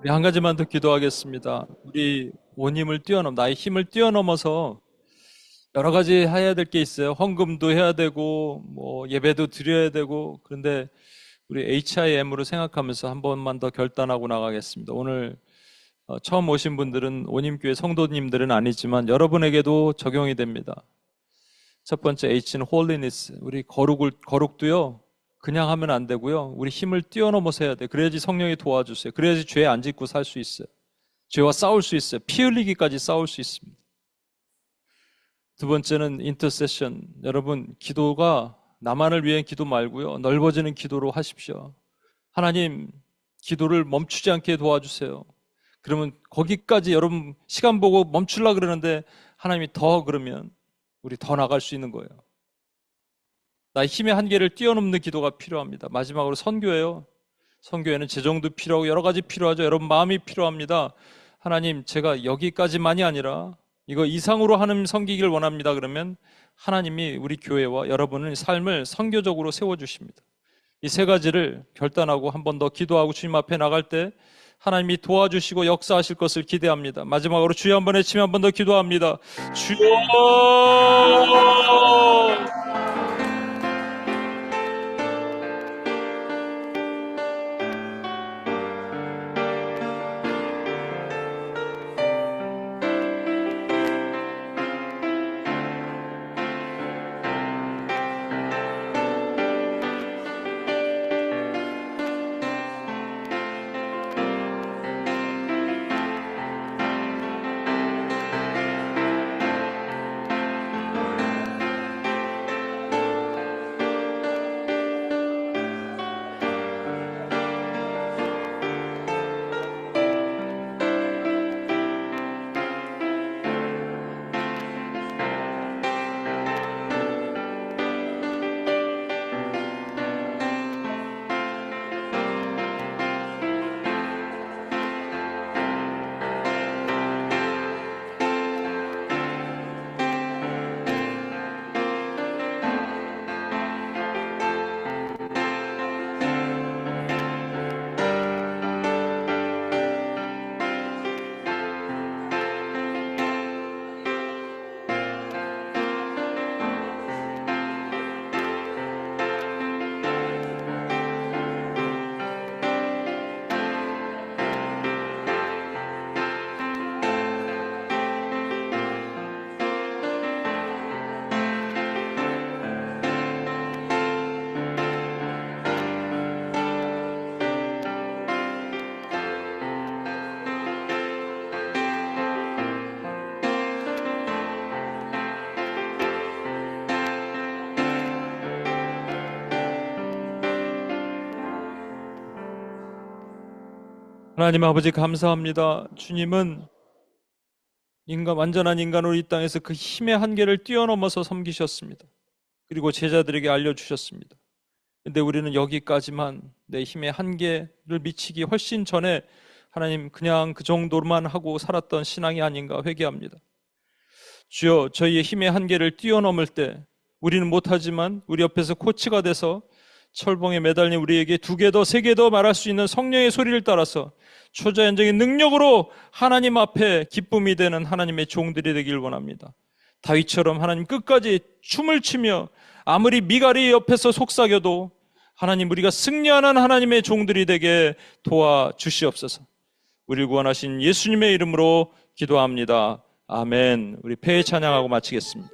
우리 한 가지만 더 기도하겠습니다. 우리 원힘을 나의 힘을 뛰어넘어서 여러 가지 해야 될 게 있어요. 헌금도 해야 되고, 예배도 드려야 되고, 그런데 우리 HIM으로 생각하면서 한 번만 더 결단하고 나가겠습니다. 오늘 처음 오신 분들은 원힘교회 성도님들은 아니지만 여러분에게도 적용이 됩니다. 첫 번째 H는 holiness. 우리 거룩도요. 그냥 하면 안 되고요. 우리 힘을 뛰어넘어서 해야 돼. 그래야지 성령이 도와주세요. 그래야지 죄 안 짓고 살 수 있어요. 죄와 싸울 수 있어요. 피 흘리기까지 싸울 수 있습니다. 두 번째는 intercession. 여러분, 기도가 나만을 위한 기도 말고요. 넓어지는 기도로 하십시오. 하나님, 기도를 멈추지 않게 도와주세요. 그러면 거기까지 여러분 시간 보고 멈추려고 그러는데 하나님이 더 그러면 우리 더 나갈 수 있는 거예요. 나의 힘의 한계를 뛰어넘는 기도가 필요합니다. 마지막으로 선교예요. 선교에는 재정도 필요하고 여러 가지 필요하죠. 여러분 마음이 필요합니다. 하나님, 제가 여기까지만이 아니라 이거 이상으로 하나님 섬기기를 원합니다. 그러면 하나님이 우리 교회와 여러분의 삶을 선교적으로 세워주십니다. 이 세 가지를 결단하고 한 번 더 기도하고 주님 앞에 나갈 때 하나님이 도와주시고 역사하실 것을 기대합니다. 마지막으로 주여 한번 외치며 한 번 더 기도합니다. 주여! 하나님 아버지 감사합니다. 주님은 완전한 인간으로 이 땅에서 그 힘의 한계를 뛰어넘어서 섬기셨습니다. 그리고 제자들에게 알려주셨습니다. 근데 우리는 여기까지만 내 힘의 한계를 미치기 훨씬 전에 하나님 그냥 그 정도로만 하고 살았던 신앙이 아닌가 회개합니다. 주여, 저희의 힘의 한계를 뛰어넘을 때 우리는 못하지만 우리 옆에서 코치가 돼서 철봉에 매달린 우리에게 2개 더, 3개 더 말할 수 있는 성령의 소리를 따라서 초자연적인 능력으로 하나님 앞에 기쁨이 되는 하나님의 종들이 되길 원합니다. 다윗처럼 하나님 끝까지 춤을 추며 아무리 미갈이 옆에서 속삭여도 하나님, 우리가 승리하는 하나님의 종들이 되게 도와주시옵소서. 우리를 구원하신 예수님의 이름으로 기도합니다. 아멘. 우리 폐회 찬양하고 마치겠습니다.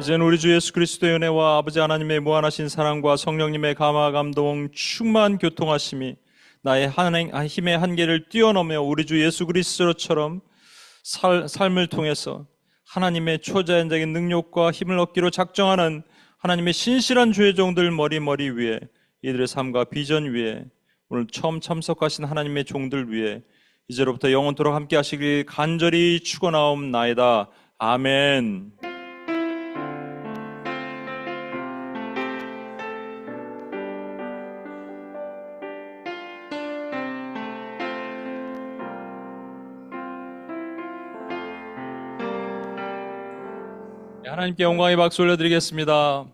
이제는 우리 주 예수 그리스도의 은혜와 아버지 하나님의 무한하신 사랑과 성령님의 감화 감동 충만 교통하심이 나의 힘의 한계를 뛰어넘어 우리 주 예수 그리스도처럼 삶을 통해서 하나님의 초자연적인 능력과 힘을 얻기로 작정하는 하나님의 신실한 주의 종들 머리 위에, 이들의 삶과 비전 위에, 오늘 처음 참석하신 하나님의 종들 위에 이제로부터 영원토록 함께 하시길 간절히 축원하옵나이다. 아멘. 하나님께 영광의 박수 올려드리겠습니다.